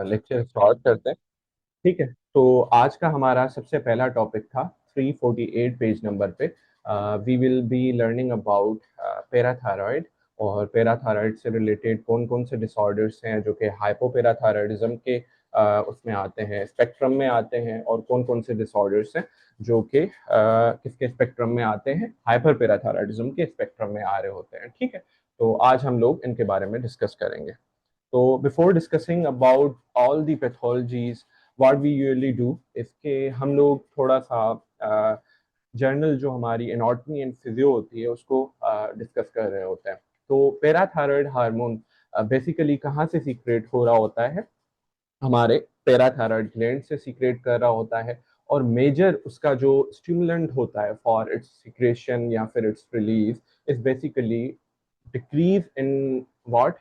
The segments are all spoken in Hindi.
लेक्चर स्टार्ट करते हैं। ठीक है, तो आज का हमारा सबसे पहला टॉपिक था 348 पेज नंबर पे। We will be learning about parathyroid और पैराथायराइड से रिलेटेड कौन कौन से डिसऑर्डर्स हैं जो कि हाइपोपैराथायराइडिज्म के उसमें आते हैं, स्पेक्ट्रम में आते हैं, और कौन कौन से डिसऑर्डर्स हैं जो कि किसके स्पेक्ट्रम में आते हैं, हाइपर पैराथायराइडिज्म के स्पेक्ट्रम में आ रहे होते हैं। ठीक है, तो आज हम लोग इनके बारे में डिस्कस करेंगे। तो before discussing about all the pathologies what we usually do, इसके हम लोग थोड़ा सा जर्नल जो हमारी एनाटॉमी एंड फिजियो होती है उसको डिस्कस कर रहे होते हैं। तो पैराथायराइड हार्मोन बेसिकली कहाँ से सीक्रेट हो रहा होता है? हमारे पैराथायराइड ग्लैंड से सीक्रेट कर रहा होता है, और मेजर उसका जो स्टिमुलेंट होता है फॉर इट्स सीक्रेशन या फिर it's release is basically decrease in what,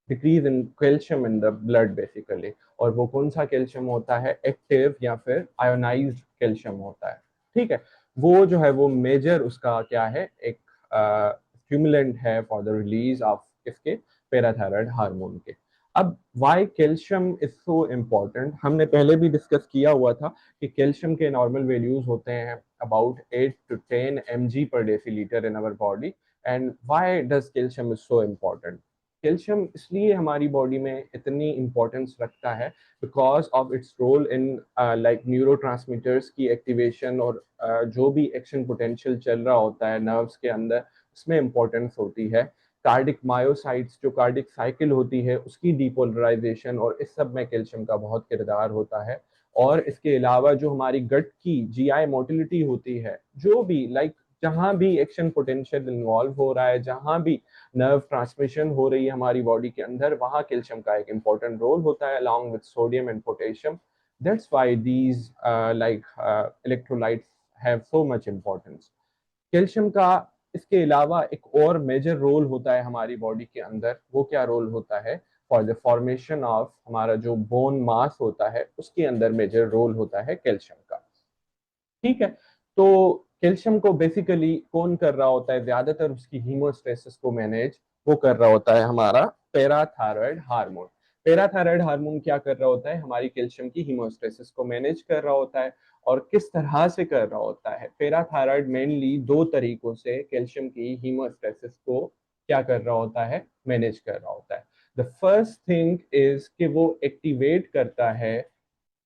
decrease in calcium in the blood basically. और वो कौन सा कैल्शियम होता है? एक्टिव या फिर आयोनाइज्ड कैल्शियम होता है। ठीक है, वो जो है वो मेजर उसका क्या है, एक स्टिमुलेंट है फॉर द रिलीज ऑफ इसके पैराथायराइड हार्मोन के। अब why calcium is so important, हमने पहले भी डिस्कस किया हुआ था कि कैल्शियम के नॉर्मल वैल्यूज होते हैं about 8 to 10 mg per deciliter in our body. And why does calcium is so important? Calcium इसलिए हमारी बॉडी में इतनी इंपॉर्टेंस रखता है because of its role in like neurotransmitters की एक्टिवेशन, और जो भी एक्शन पोटेंशियल चल रहा होता है नर्व्स के अंदर उसमें इंपॉर्टेंस होती है। कार्डिक मायोसाइट्स जो कार्डिक साइकिल होती है उसकी डीपोलराइजेशन, और इस सब में कैल्शियम का बहुत किरदार होता है। और इसके अलावा जो हमारी गट की जीआई मोटिलिटी होती है, जो भी लाइक जहाँ भी एक्शन पोटेंशियल इन्वॉल्व हो रहा है, जहाँ भी नर्व ट्रांसमिशन हो रही है हमारी बॉडी के अंदर, वहाँ कैल्शियम का एक इंपॉर्टेंट रोल होता है along with sodium and potassium. That's why these like electrolytes have so much importance. Calcium का इसके अलावा एक और मेजर रोल होता है हमारी बॉडी के अंदर। वो क्या रोल होता है? फॉर द फॉर्मेशन ऑफ हमारा जो बोन मास होता है उसके अंदर मेजर रोल होता है कैल्शियम का। ठीक है, तो कैल्शियम को बेसिकली कौन कर रहा होता है? ज्यादातर उसकी हीमोस्टेसिस को मैनेज वो कर रहा होता है हमारा पैराथायराइड हार्मोन। पैराथायराइड हार्मोन क्या कर रहा होता है? हमारी कैल्शियम की हीमोस्टेसिस को मैनेज कर रहा होता है। और किस तरह से कर रहा होता है? पैराथायराइड मेनली दो तरीकों से कैल्शियम की हीमोस्टेसिस को क्या कर रहा होता है? मैनेज कर रहा होता है। द फर्स्ट थिंग इज कि वो एक्टिवेट करता है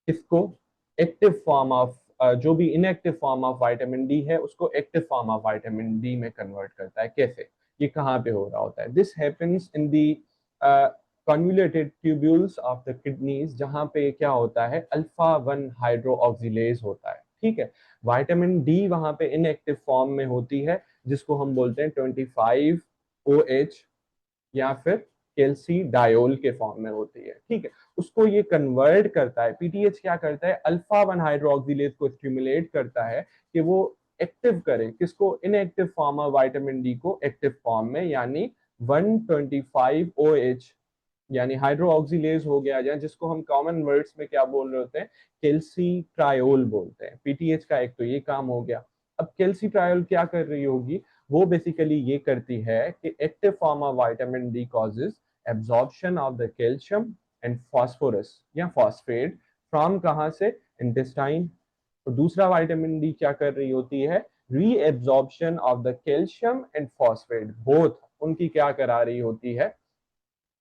इसको, एक्टिव फॉर्म ऑफ जो भी inactive form of vitamin D है उसको active form of vitamin D में कन्वर्ट करता है। कैसे? ये कहाँ पे हो रहा होता है? This happens in the convoluted tubules of the kidneys, जहाँ पे क्या होता है, अल्फा वन हाइड्रो ऑक्सीलेज होता है। ठीक है, विटामिन डी वहाँ पे इनएक्टिव फॉर्म में होती है, जिसको हम बोलते हैं 25OH या फिर कैल्सी डायोल के फॉर्म में होती है। ठीक है, उसको ये कन्वर्ट करता है। पीटीएच क्या करता है? अल्फा वन हाइड्रोक्सिलेज को स्टिमुलेट करता है कि वो एक्टिव करे किसको? Inactive form of vitamin D को एक्टिव फॉर्म में, यानी 125OH, यानी हाइड्रोक्सिलेज हो गया, या जिसको हम कॉमन वर्ड्स में क्या बोल रहे होते हैं, कैल्सी ट्रायोल बोलते हैं। पीटीएच का एक तो ये काम हो गया। अब कैल्सी ट्रायोल क्या कर रही होगी? वो बेसिकली ये करती है कि active form of vitamin D causes absorption of the calcium and phosphorus या फॉस्फेट फ्रॉम कहाँ से? इंटेस्टाइन। तो दूसरा विटामिन डी क्या कर रही होती है? Reabsorption of the calcium and phosphate, both उनकी क्या करा रही होती है?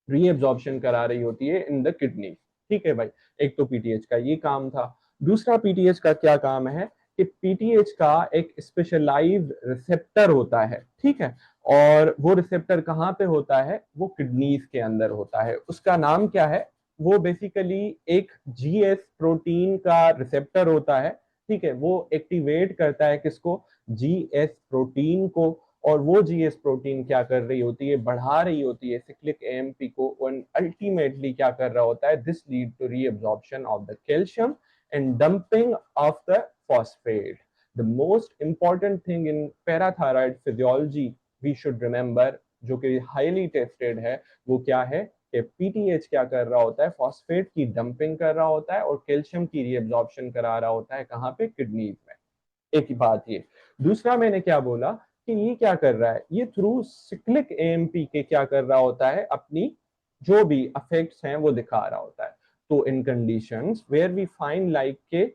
रीएब्जॉर्प्शन करा रही होती है इन द किडनी। ठीक है भाई, एक तो पीटीएच का ये काम था। दूसरा पीटीएच का क्या काम है कि पीटीएच का एक स्पेशलाइज्ड रिसेप्टर होता है। ठीक है, और वो रिसेप्टर कहाँ पे होता है? वो किडनीज के अंदर होता है। उसका नाम क्या है? वो बेसिकली एक जीएस प्रोटीन का रिसेप्टर होता है। ठीक है, वो एक्टिवेट करता है किसको? जीएस प्रोटीन को। और वो जीएस प्रोटीन क्या कर रही होती है? बढ़ा रही होती है सिक्लिक एएमपी को, और अल्टीमेटली क्या कर रहा होता है? This lead to reabsorption of the calcium and dumping of the phosphate. The most important thing in parathyroid physiology we should remember, जो कि हाईली टेस्टेड है, वो क्या है कि पीटीएच क्या कर रहा होता है? फॉस्फेट की डंपिंग कर रहा होता है और कैल्शियम की रीअब्जॉर्प्शन करा रहा होता है। कहाँ पे? किडनीज में। एक ही बात ये। दूसरा मैंने क्या बोला कि ये क्या कर रहा है? ये थ्रू सिक्लिक एएमपी के क्या कर रहा होता है? अपनी जो भी इफेक्ट्स हैं वो दिखा रहा होता है। तो in conditions where we find like के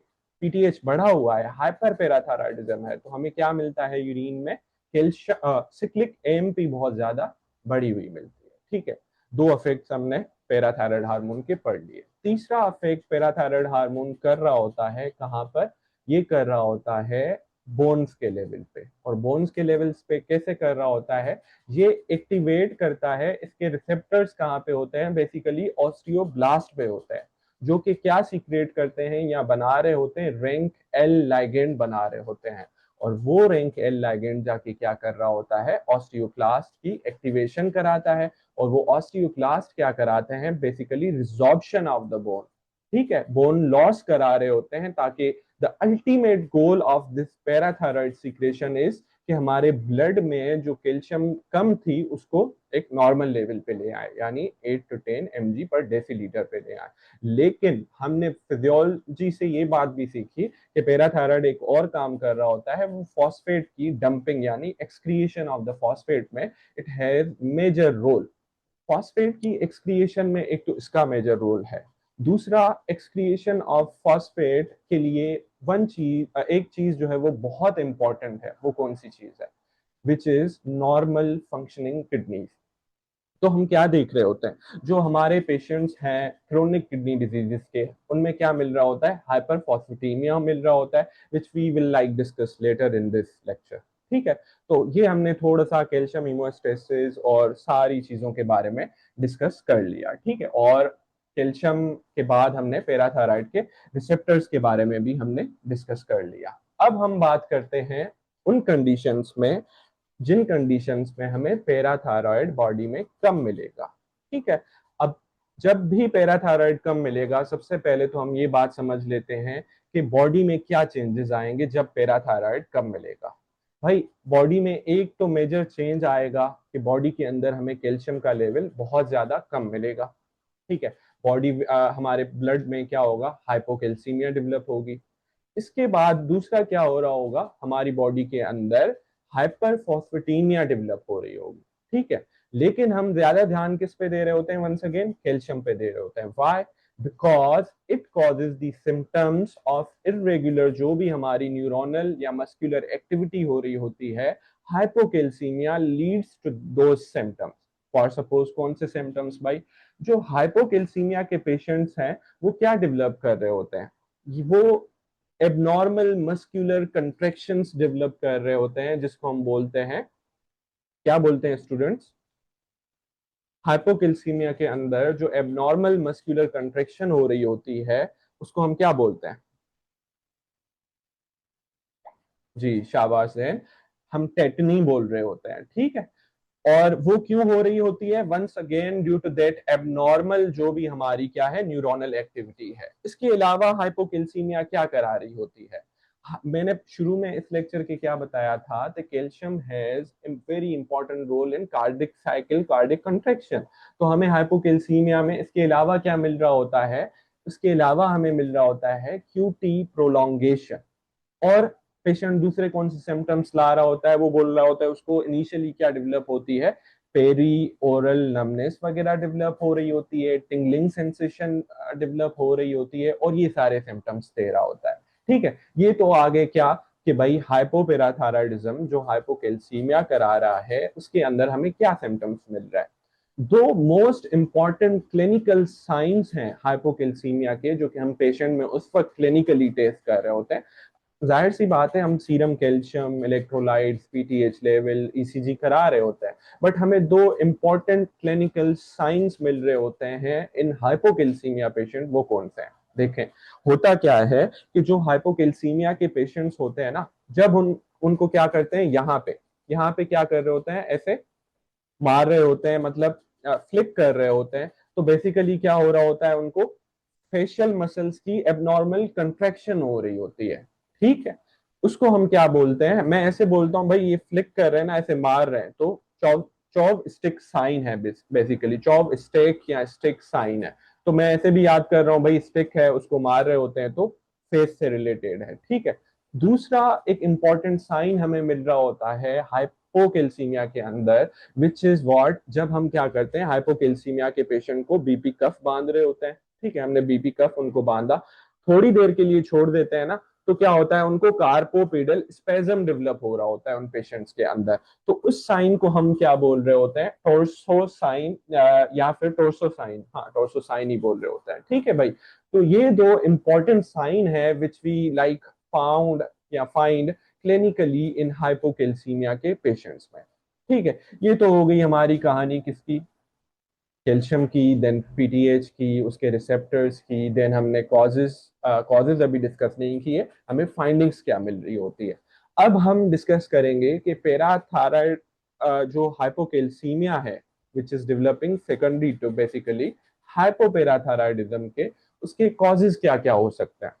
पीटीएच बढ़ा हुआ है, हाइपर पैराथायराइडिज्म है, तो हमें क्या मिलता है यूरिन में, सिक्लिक एएमपी बहुत ज्यादा बढ़ी हुई मिलती है। ठीक है, दो अफेक्ट्स हमने पैराथायराइड हार्मोन के पढ़ लिए। तीसरा अफेक्ट पैराथायराइड हार्मोन कर रहा होता है कहाँ पर, ये कर रहा होता है बोन्स के लेवल पे। और बोन्स के लेवल्स पे कैसे कर रहा होता है, ये एक्टिवेट करता है, इसके रिसेप्टर्स कहाँ पे होते हैं, बेसिकली ऑस्टियोब्लास्ट पे होते हैं, जो कि क्या सीक्रेट करते हैं या बना रहे होते हैं, रैंक एल लाइगेंड बना रहे होते हैं। और वो रैंक एल लाइगेंड जाके क्या कर रहा होता है, ऑस्टियोक्लास्ट की एक्टिवेशन कराता है। और वो ऑस्टियोक्लास्ट क्या कराते हैं, basically resorption of the bone. ठीक है, बोन लॉस करा रहे होते हैं, ताकि the ultimate goal of this parathyroid secretion is कि हमारे ब्लड में जो कैल्शियम कम थी उसको एक नॉर्मल लेवल पे ले आए, यानी 8 to 10 mg पर डेसीलीटर पे ले आए। लेकिन हमने फिजियोलॉजी से ये बात भी सीखी कि पैराथायराइड एक और काम कर रहा होता है, वो फॉस्फेट की डंपिंग यानी एक्सक्रिएशन ऑफ द फॉस्फेट में it has major role. Phosphate की एक्सक्रिएशन में एक तो इसका मेजर रोल है, दूसरा एक्सक्रिएशन ऑफ फॉस्फेट के लिए एक चीज जो है वो बहुत इंपॉर्टेंट है, वो कौन सी चीज है, which is normal functioning kidneys. तो हम क्या देख रहे होते हैं, जो हमारे पेशेंट्स हैं क्रोनिक किडनी डिजीजेस के, उनमें क्या मिल रहा होता है, हाइपरफॉस्फेटेमिया मिल रहा होता है, which we will like discuss later in this lecture. ठीक है, तो ये हमने थोड़ा सा कैल्शियम हीमोस्टेसिस और सारी चीजों के बारे में डिस्कस कर लिया। ठीक है, और कैल्शियम के बाद हमने पैराथायराइड के रिसेप्टर्स के बारे में भी हमने डिस्कस कर लिया। अब हम बात करते हैं उन कंडीशंस में जिन कंडीशंस में हमें पैराथायराइड बॉडी में कम मिलेगा। ठीक है, अब जब भी पैराथायराइड कम मिलेगा, सबसे पहले तो हम ये बात समझ लेते हैं कि बॉडी में क्या चेंजेस आएंगे जब पैराथायराइड कम मिलेगा। भाई, बॉडी में एक तो मेजर चेंज आएगा कि बॉडी के अंदर हमें कैल्शियम का लेवल बहुत ज्यादा कम मिलेगा। ठीक है, बॉडी हमारे ब्लड में क्या होगा, हाइपोकैल्सीमिया डेवलप होगी। इसके बाद दूसरा क्या हो रहा होगा, हमारी बॉडी के अंदर हाइपरफॉस्फेटीमिया डेवलप हो रही होगी। ठीक है, लेकिन हम ज्यादा ध्यान किस पे दे रहे होते हैं, वंस अगेन कैल्शियम पे दे रहे होते हैं। Why, because it causes the symptoms of irregular, जो भी हमारी न्यूरोनल या मस्कुलर एक्टिविटी हो रही होती है, hypocalcemia leads to those symptoms. For suppose कौन से सिम्टम्स भाई, जो हाइपोकैल्सीमिया के पेशेंट्स हैं वो क्या डेवलप कर रहे होते हैं, वो एबनॉर्मल मस्कुलर कंट्रैक्शंस डेवलप कर रहे होते हैं, जिसको हम बोलते हैं, क्या बोलते हैं स्टूडेंट्स, हाइपोकैल्सीमिया के अंदर जो एबनॉर्मल मस्कुलर कंट्रैक्शन हो रही होती है उसको हम क्या बोलते हैं, जी शाबाश है, हम टेटनी बोल रहे होते हैं। ठीक है, और वो क्यों हो रही होती है, once again due to that abnormal जो भी हमारी क्या है, न्यूरोनल एक्टिविटी है। इसके अलावा हाइपोकैल्सीमिया क्या करा रही होती है, मैंने शुरू में इस लेक्चर के क्या बताया था, the calcium has a very important role in cardiac cycle, cardiac contraction. तो हमें हाइपोकैल्सीमिया में इसके अलावा क्या मिल रहा होता है, इसके अलावा हमें मिल रहा होता है क्यूटी प्रोलॉन्गेशन। और पेशेंट दूसरे कौन से सिम्टम्स ला रहा होता है, वो बोल रहा होता है उसको इनिशियली क्या डेवलप होती है, पेरी ओरल नमनेस वगैरह डेवलप हो रही होती है, टिंगलिंग सेंसेशन डेवलप हो रही होती है, और ये सारे सिम्टम्स दे रहा होता है। ठीक है, ये तो आगे क्या कि भाई हाइपोपैराथायराइडिज्म जो हाइपोकैल्सीमिया करा रहा है उसके अंदर हमें क्या सिम्टम्स मिल रहा है। दो मोस्ट इंपॉर्टेंट क्लिनिकल साइंस हैं हाइपोकैल्सीमिया के, जो कि हम पेशेंट में उस वक्त क्लिनिकली टेस्ट कर रहे होते हैं। जाहिर सी बात है, हम serum calcium, electrolytes, PTH level, ECG करा रहे होते हैं, बट हमें दो इंपॉर्टेंट क्लिनिकल साइंस मिल रहे होते हैं इन हाइपोकैल्सीमिया पेशेंट। वो कौन से हैं, देखें। होता क्या है कि जो हाइपोकैल्सीमिया के पेशेंट्स होते हैं ना, जब उनको क्या करते हैं, यहाँ पे क्या कर रहे होते हैं, ऐसे मार रहे होते हैं, मतलब फ्लिक कर रहे होते हैं, तो बेसिकली क्या हो रहा होता है, उनको फेशियल मसल्स की एबनॉर्मल कंट्रैक्शन हो रही होती है। ठीक है, उसको हम क्या बोलते हैं, मैं ऐसे बोलता हूँ भाई ये फ्लिक कर रहे हैं ना, ऐसे मार रहे हैं, तो चॉप चॉप स्टिक साइन है, बेसिकली चॉप स्टिक या स्टिक साइन है। तो मैं ऐसे भी याद कर रहा हूँ भाई, स्टिक है उसको मार रहे होते हैं, तो फेस से रिलेटेड है। ठीक है, दूसरा एक इंपॉर्टेंट साइन हमें मिल रहा होता है हाइपोकैल्सीमिया के अंदर, विच इज व्हाट, जब हम क्या करते हैं, हाइपोकैल्सीमिया के पेशेंट को बीपी कफ बांध रहे होते हैं। ठीक है, हमने बीपी कफ उनको बांधा, थोड़ी देर के लिए छोड़ देते हैं ना, तो क्या होता है, उनको कार्पोपेडल स्पेजम डेवलप हो रहा होता है उन पेशेंट्स के अंदर। तो उस साइन को हम क्या बोल रहे होते हैं, टोर्सो साइन या फिर टोर्सो साइन, हाँ टोर्सो साइन ही बोल रहे होते हैं। ठीक है भाई, तो ये दो इंपॉर्टेंट साइन है विच वी लाइक फाउंड या फाइंड क्लिनिकली इन हाइपोकैल्सीमिया के पेशेंट्स में। ठीक है, ये तो हो गई हमारी कहानी किसकी, कैल्शियम की, देन पीटीएच की, उसके रिसेप्टर्स की, देन हमने कॉजेज, कॉजेज अभी डिस्कस नहीं किए, हमें फाइंडिंग्स क्या मिल रही होती है। अब हम डिस्कस करेंगे कि पैराथायराइड जो हाइपोकैल्सीमिया है which is developing secondary to basically hypoparathyroidism के, उसके कॉजेज क्या क्या हो सकते हैं।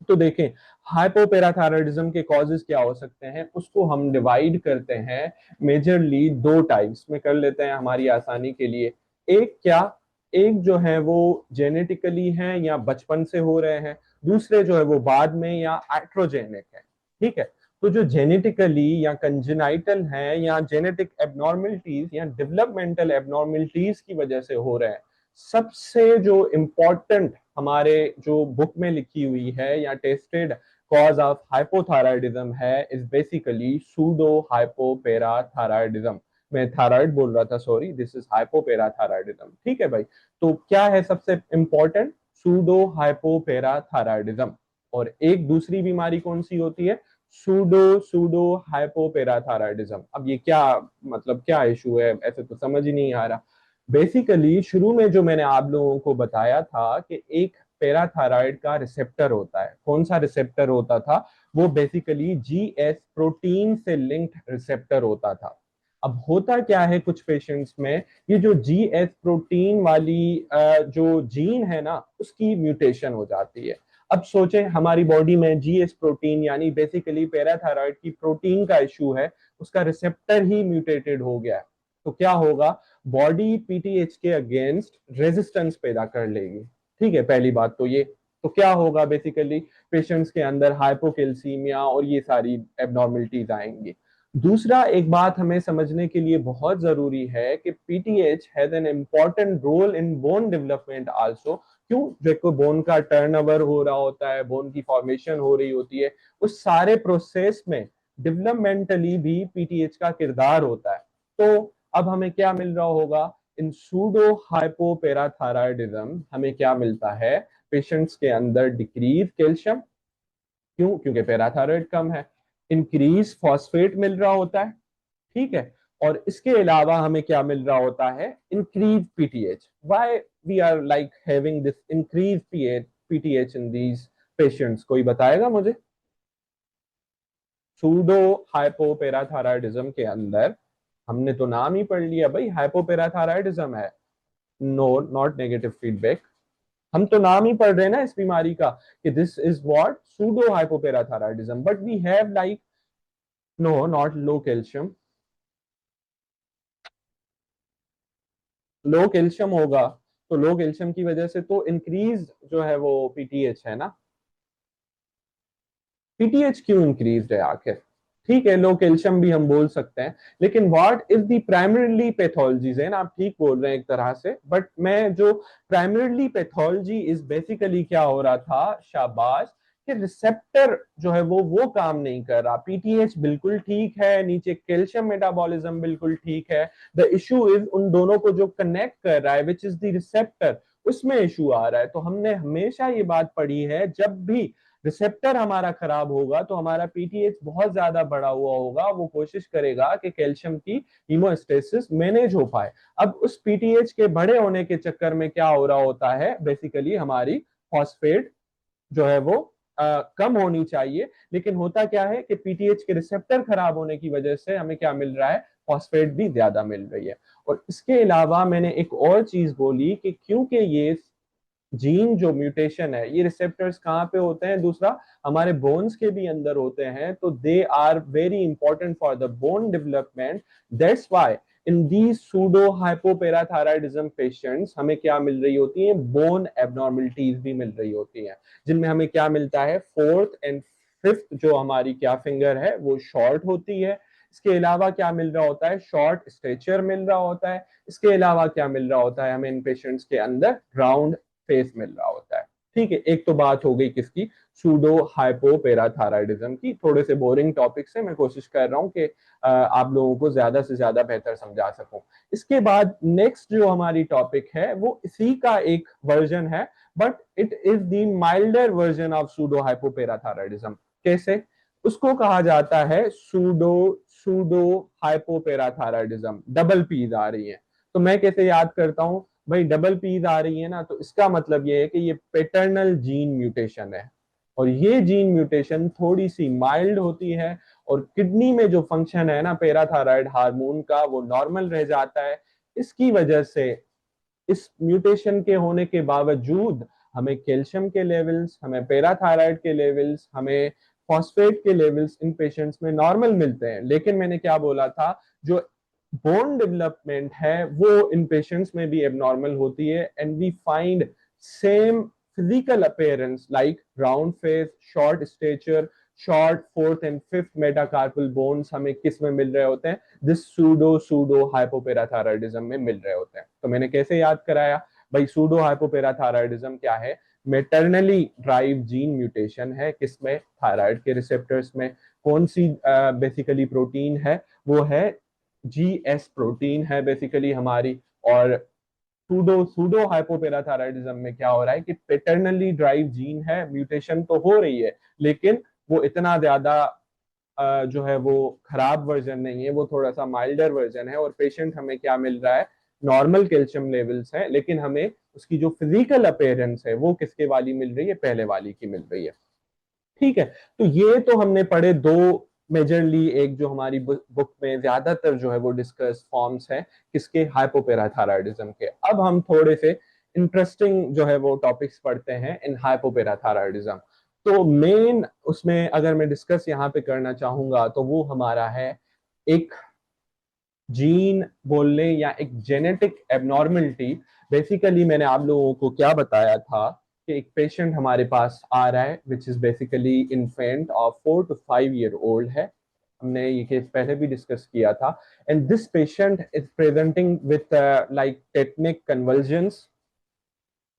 तो देखें, हाइपोपैराथायराइडिज्म के कॉजेज क्या हो सकते हैं, उसको हम डिवाइड करते हैं मेजरली दो टाइप्स में कर लेते हैं हमारी आसानी के लिए। एक क्या, एक जो है वो जेनेटिकली है या बचपन से हो रहे हैं, दूसरे जो है वो बाद में या एट्रोजेनिक है। ठीक है, तो जो जेनेटिकली या कंजेनाइटल है या जेनेटिक एबनॉर्मलिटीज या डेवलपमेंटल एबनॉर्मलिटीज की वजह से हो रहे हैं, सबसे जो इम्पोर्टेंट हमारे जो बुक में लिखी हुई है या टेस्टेड कॉज ऑफ हाइपोथायराइडिज्म है इज बेसिकली सूडो हाइपोपैराथायराइडिज्म। मैं थायराइड बोल रहा था, सॉरी, दिस इज हाइपोपैराथायराइडिज्म। ठीक है भाई, तो क्या है सबसे इंपॉर्टेंट, सूडो हाइपोपैराथायराइडिज्म। और एक दूसरी बीमारी कौन सी होती है, सूडो सूडो हाइपोपैराथायराइडिज्म। अब ये क्या मतलब क्या इशू है, ऐसे तो समझ ही नहीं आ रहा। बेसिकली शुरू में जो मैंने आप लोगों को बताया था कि एक पैराथायराइड का रिसेप्टर होता है, कौन सा रिसेप्टर होता था, वो बेसिकली जीएस प्रोटीन से लिंक्ड रिसेप्टर होता था। अब होता क्या है कुछ पेशेंट्स में, ये जो जीएस प्रोटीन वाली जो जीन है ना, उसकी म्यूटेशन हो जाती है। अब सोचें हमारी बॉडी में जीएस प्रोटीन यानी बेसिकली पैराथायराइड की प्रोटीन का इशू है, उसका रिसेप्टर ही म्यूटेटेड हो गया है, तो क्या होगा, बॉडी पीटीएच के अगेंस्ट रेजिस्टेंस पैदा कर लेगी। ठीक है, पहली बात तो ये, तो क्या होगा बेसिकली, पेशेंट्स के अंदर हाइपोकैल्सीमिया और ये सारी एबनॉर्मलिटीज आएंगी। दूसरा एक बात हमें समझने के लिए बहुत जरूरी है कि PTH has an important role in bone development also. क्यों, जो बोन का टर्नओवर हो रहा होता है, बोन की फॉर्मेशन हो रही होती है, उस सारे प्रोसेस में डेवलपमेंटली भी पीटीएच का किरदार होता है। तो अब हमें क्या मिल रहा होगा, इन सूडो हाइपोपैराथायराइडिज्म हमें क्या मिलता है, पेशेंट्स के अंदर डिक्रीज कैल्शियम, क्यों, क्योंकि पैराथायराइड कम है, इंक्रीज फॉस्फेट मिल रहा होता है। ठीक है, और इसके अलावा हमें क्या मिल रहा होता है, increase PTH. Why we are like having this increase PTH in these patients, कोई बताएगा मुझे। सूडो हाइपोपैराथायराइडिज्म के अंदर हमने तो नाम ही पढ़ लिया भाई, हाइपोपैराथायराइडिज्म है। नो, नॉट नेगेटिव फीडबैक, हम तो नाम ही पढ़ रहे हैं ना इस बीमारी का कि this is what, pseudo hypoparathyroidism, but we have like, no not low calcium, low calcium होगा, तो लो कैल्शियम की वजह से तो इंक्रीज जो है वो पीटीएच है ना, पीटीएच क्यों इंक्रीज है आखिर। ठीक है, लो कैल्शियम भी हम बोल सकते हैं, लेकिन what is the primarily pathologies है ना, आप ठीक बोल रहे हैं एक तरह से, बट मैं जो प्राइमरीली पैथोलॉजी इज बेसिकली क्या हो रहा था, शाबाश, कि रिसेप्टर जो है वो काम नहीं कर रहा, पीटीएच बिल्कुल ठीक है, नीचे कैल्शियम मेटाबॉलिज्म बिल्कुल ठीक है, द इशू इज उन दोनों को जो कनेक्ट कर रहा है विच इज द रिसेप्टर, उसमें इशू आ रहा है। तो हमने हमेशा ये बात पढ़ी है, जब भी रिसेप्टर हमारा खराब होगा तो हमारा पीटीएच बहुत ज्यादा बढ़ा हुआ होगा, वो कोशिश करेगा कि कैल्शियम की हीमोस्टेसिस मैनेज हो पाए। अब उस पीटीएच के बड़े होने के चक्कर में क्या हो रहा होता है, बेसिकली हमारी फॉस्फेट जो है वो कम होनी चाहिए, लेकिन होता क्या है कि पीटीएच के रिसेप्टर खराब होने की वजह से हमें क्या मिल रहा है, फॉस्फेट भी ज्यादा मिल रही है। और इसके अलावा मैंने एक और चीज बोली कि क्योंकि ये जीन जो म्यूटेशन है, ये रिसेप्टर्स कहाँ पे होते हैं, दूसरा हमारे बोन्स के भी अंदर होते हैं, तो they are very important for the bone development. That's why in these pseudo hypoparathyroidism patients हमें क्या मिल रही होती है, बोन एबनॉर्मलिटीज भी मिल रही होती हैं, जिनमें हमें क्या मिलता है, फोर्थ एंड फिफ्थ जो हमारी क्या फिंगर है वो शॉर्ट होती है। इसके अलावा क्या मिल रहा होता है, शॉर्ट स्ट्रेचर मिल रहा होता है। इसके अलावा क्या मिल रहा होता है हमें इन पेशेंट्स के अंदर, राउंड फेस मिल रहा होता है। ठीक है, एक तो बात हो गई किसकी, सूडो हाइपोपेराथायराइडिज्म की। थोड़े से बोरिंग टॉपिक से मैं कोशिश कर रहा हूँ कि आप लोगों को ज्यादा से ज्यादा बेहतर समझा सकूं। इसके बाद नेक्स्ट जो हमारी टॉपिक है वो इसी का एक वर्जन है, but it is the milder version of pseudo hypoparathyroidism. कैसे? उसको कहा जाता है pseudo pseudo hypoparathyroidism. Double P's आ रही है, तो मैं कैसे याद करता हूं भाई, डबल पीज आ रही है ना, तो इसका मतलब ये है कि ये पेटर्नल जीन म्यूटेशन है, और ये जीन म्यूटेशन थोड़ी सी माइल्ड होती है, और किडनी में जो फंक्शन है ना पैराथायराइड हार्मोन का, वो नॉर्मल रह जाता है। इसकी वजह से, इस म्यूटेशन के होने के बावजूद, हमें कैल्शियम के लेवल्स, हमें पैराथायराइड के लेवल्स, हमें फॉस्फेट के लेवल्स इन पेशेंट्स में नॉर्मल मिलते हैं। लेकिन मैंने क्या बोला था, जो बोन डेवलपमेंट है वो इन पेशेंट्स में भी एबनॉर्मल होती है, and we find same physical appearance like round face, short stature, short fourth and fifth metacarpal bones हमें किस में मिल रहे होते हैं, दिस सूडो सूडो हाइपोपेराथायराइडिज्म में मिल रहे होते हैं। तो मैंने कैसे याद कराया भाई, सूडो हाइपोपेराथायराइडिज्म क्या है, मेटरनली ड्राइव जीन म्यूटेशन है, किसमें, थायराइड के रिसेप्टर्स में। कौन सी बेसिकली प्रोटीन है, वो है जीएस प्रोटीन है बेसिकली हमारी। और सूडो सूडो हाइपोपेराथायराइडिज्म में क्या हो रहा है कि पेटर्नली ड्राइव जीन है, म्यूटेशन तो हो रही है, लेकिन वो इतना ज्यादा जो है वो खराब वर्जन नहीं है, वो थोड़ा सा माइल्डर वर्जन है। और पेशेंट हमें क्या मिल रहा है, नॉर्मल कैल्शियम लेवल्स है, लेकिन हमें उसकी जो फिजिकल अपेयरेंस है वो किसके वाली मिल रही है, पहले वाली की मिल रही है। ठीक है, तो ये तो हमने पढ़े दो मेजरली, एक जो हमारी बुक में ज्यादातर जो है वो डिस्कस फॉर्म्स है किसके, हाइपोपेराथायराइडिज्म के। अब हम थोड़े से इंटरेस्टिंग जो है वो टॉपिक्स पढ़ते हैं इन हाइपोपेराथायराइडिज्म। तो मेन उसमें अगर मैं डिस्कस यहाँ पे करना चाहूंगा तो वो हमारा है एक जीन बोलने या एक जेनेटिक एबनॉर्मलिटी। बेसिकली मैंने आप लोगों को क्या बताया था कि एक पेशेंट हमारे पास आ रहा है which is basically infant of 4 to 5 year old है। हमने ये केस पहले भी डिस्कस किया था, and this patient is presenting with like tetanic convulsions,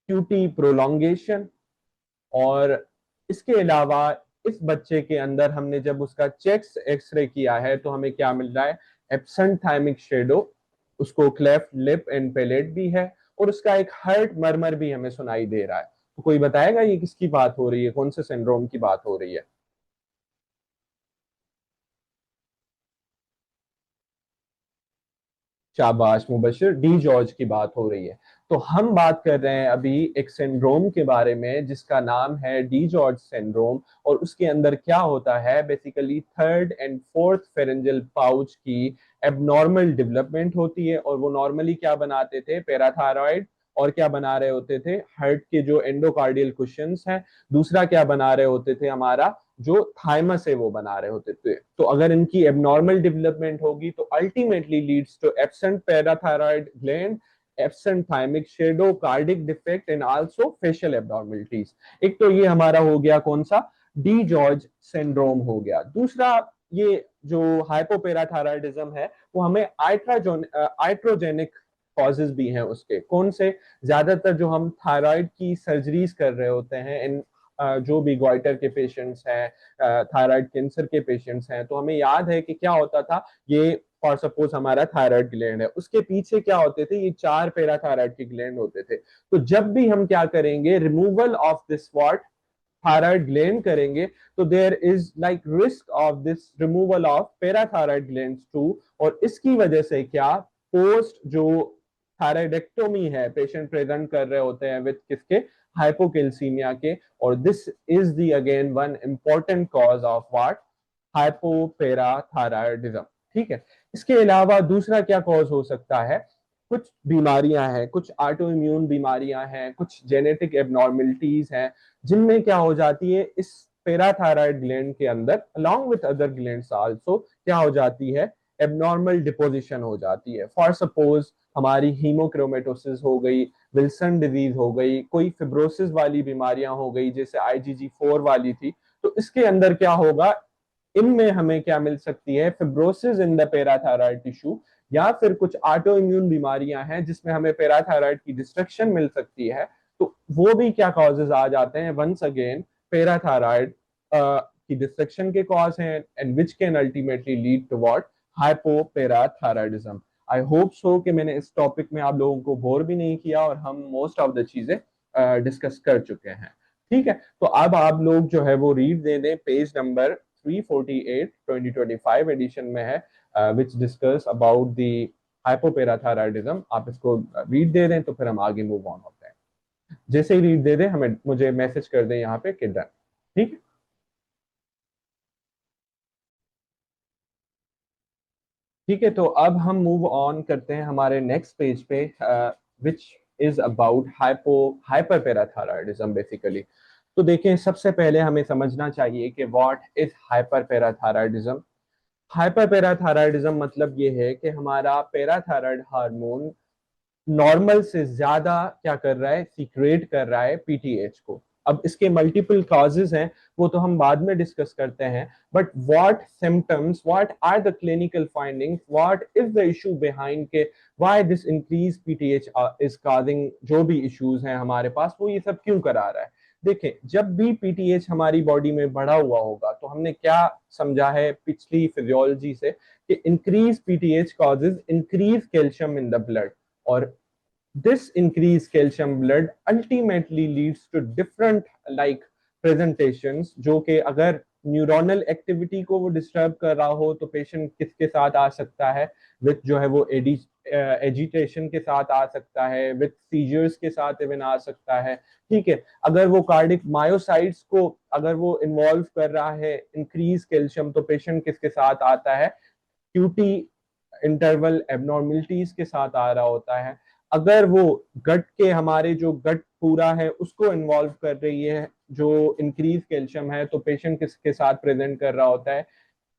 QT prolongation. और इसके अलावा इस बच्चे के अंदर हमने जब उसका चेस्ट एक्सरे किया है तो हमें क्या मिल रहा है, एब्सेंट थाइमिक शेडो, उसको क्लेफ्ट लिप एंड पैलेट भी है, और उसका एक हर्ट मरमर भी हमें सुनाई दे रहा है। तो कोई बताएगा ये किसकी बात हो रही है, कौन से सिंड्रोम की बात हो रही है? शाबाश मुबशिर, डी जॉर्ज की बात हो रही है। तो हम बात कर रहे हैं अभी एक सिंड्रोम के बारे में जिसका नाम है डी जॉर्ज सिंड्रोम। और उसके अंदर क्या होता है, basically third and fourth pharyngeal pouch की एबनॉर्मल डेवलपमेंट होती है, और वो नॉर्मली क्या बनाते थे, पैराथायरॉइड, और क्या बना रहे होते थे, हार्ट के जो एंडोकार्डियल कुशंस हैं। दूसरा क्या बना रहे होते थे, हमारा जो थाइमस है वो बना रहे होते थे। तो अगर इनकी एबनॉर्मल डेवलपमेंट होगी तो ultimately leads to absent parathyroid gland, absent thymic shadow, cardiac defect and also facial abnormalities. एक तो ये हमारा हो गया कौन सा, डी जॉर्ज सिंड्रोम हो गया। दूसरा, ये जो हाइपोपेराथायराइडिज्म है वो हमें आइट्रोजेनिक कॉजेज भी हैं उसके। कौन से, ज्यादातर जो हम थायराइड की सर्जरीज कर रहे होते हैं इन जो भी गोइटर के पेशेंट्स हैं, थायराइड कैंसर के पेशेंट्स हैं, तो हमें याद है कि क्या होता था, ये फॉर सपोज हमारा थायराइड ग्लैंड है, उसके पीछे क्या होते थे, ये 4 पैराथायराइड के ग्लैंड होते थे। तो जब भी हम क्या करेंगे, removal of this what, thyroid gland करेंगे, तो there is like risk of this removal of parathyroid gland too. और इसकी वजह से क्या, पोस्ट जो थायराइडेक्टोमी है पेशेंट प्रेजेंट कर रहे होते हैं विद किसके, हाइपोकैल्सीमिया के। और this is the again one important cause of what, hypoparathyroidism. ठीक है, इसके अलावा दूसरा क्या कॉज हो सकता है, कुछ बीमारियां हैं, कुछ ऑटो इम्यून बीमारियां हैं, कुछ जेनेटिक एबनॉर्मलिटीज हैं, जिनमें क्या हो जाती है, इस पैराथायराइड ग्लैंड के अंदर along with other glands also क्या हो जाती है, एबनॉर्मल डिपोजिशन हो जाती है। फॉर सपोज हमारी हीमोक्रोमेटोसिस हो गई, विल्सन डिजीज हो गई, कोई फिब्रोसिस वाली बीमारियां हो गई जैसे IgG4 वाली थी। तो इसके अंदर क्या होगा, इनमें हमें क्या मिल सकती है, fibrosis in the parathyroid tissue, या फिर कुछ ऑटो इम्यून बीमारियां हैं जिसमें हमें पैराथायराइड की डिस्ट्रक्शन मिल सकती है। तो वो भी क्या कॉजेज आ जाते हैं, वंस अगेन पैराथायराइड की डिस्ट्रक्शन के कॉज हैं, and which can ultimately lead to what, hypoparathyroidism. I hope so कि मैंने इस टॉपिक में आप लोगों को बोर भी नहीं किया और हम मोस्ट ऑफ द चीजें डिस्कस कर चुके हैं। ठीक है, तो अब आप लोग जो है वो रीड दे दें, पेज नंबर 348 2025 एडिशन में है, विच डिस्कस अबाउट द हाइपोपैराथायराइडिज्म। आप इसको रीड दे दें तो फिर हम आगे मूव ऑन होते हैं। जैसे ही रीड दे दें हमें मुझे मैसेज कर दें यहाँ पे कि डन। ठीक है, ठीक है, तो अब हम मूव ऑन करते हैं हमारे नेक्स्ट पेज पे, which is about hyper parathyroidism basically. तो देखें, सबसे पहले हमें समझना चाहिए कि what is hyper parathyroidism. Hyper parathyroidism मतलब ये है कि हमारा पैराथायराइड हार्मोन नॉर्मल से ज्यादा क्या कर रहा है, सीक्रेट कर रहा है पीटीएच को। अब इसके मल्टीपल कॉजेज हैं, वो तो हम बाद में डिस्कस करते हैं, but what symptoms, what are the clinical findings, what is the issue behind के why this increase PTH is causing, जो भी इश्यूज हैं हमारे पास वो ये सब क्यों करा रहा है। देखें, जब भी पीटीएच हमारी बॉडी में बढ़ा हुआ होगा तो हमने क्या समझा है पिछली फिजियोलॉजी से, कि increase PTH causes increase calcium in the blood, और this increased calcium blood ultimately leads to different like presentations, जो कि अगर न्यूरोनल एक्टिविटी को वो डिस्टर्ब कर रहा हो तो पेशेंट किसके साथ आ सकता है, विथ जो है वो एजिटेशन के साथ आ सकता है, विथ सीजर्स के साथ इवन आ सकता है। ठीक है, अगर वो कार्डिक मायोसाइट्स को अगर वो इन्वॉल्व कर रहा है इंक्रीज कैल्शियम, तो पेशेंट किसके साथ आता है, क्यूटी इंटरवल एबनॉर्मलिटीज के साथ आ रहा होता है। अगर वो गट के हमारे जो गट पूरा है उसको इन्वॉल्व कर रही है जो इंक्रीज कैल्शियम है, तो पेशेंट किसके साथ प्रेजेंट कर रहा होता है,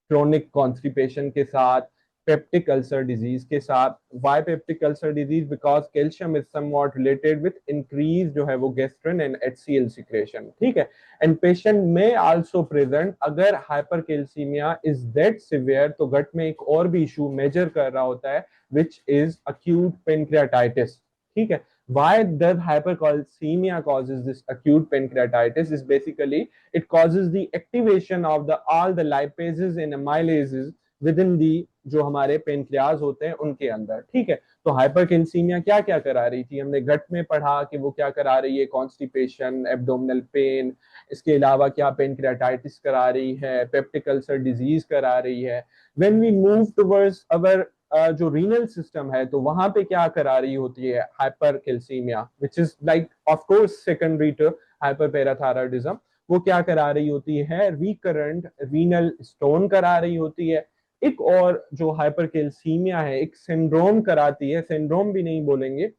क्रोनिक कॉन्स्टिपेशन के साथ, पेप्टिक अल्सर डिजीज के साथ। Why peptic ulcer disease, because calcium is somewhat related with increase जो है वो गैस्ट्रिन एंड एचसीएल सिक्रेशन। ठीक है, एंड पेशेंट में आल्सो प्रेजेंट, अगर हाइपरकैल्सीमिया इज दैट सिवियर तो गट में एक और भी इशू मेजर कर रहा होता है, विच इज अक्यूट पेनक्रियाटाइटिस। ठीक है, why does hypercalcemia causes this acute pancreatitis is basically it causes the activation of the all the lipases and amylases within the जो हमारे पेनक्रियाज होते हैं उनके अंदर। ठीक है, तो हाइपरकैल्सीमिया क्या क्या करा रही थी, हमने गट में पढ़ा कि वो क्या करा रही है, कॉन्स्टिपेशन, एब्डोमिनल पेन, इसके अलावा क्या पेनक्रियाटाइटिस करा रही है, पेप्टिक अल्सर डिजीज करा रही है। When we move towards our जो रीनल सिस्टम है तो वहां पे क्या करा रही होती है hypercalcemia, which is like of course secondary to hyperparathyroidism. वो क्या करा रही होती है, रिकरेंट रीनल स्टोन करा रही होती है। एक और जो हाइपरकैल्सीमिया है एक सिंड्रोम कराती है, सिंड्रोम भी नहीं बोलेंगे,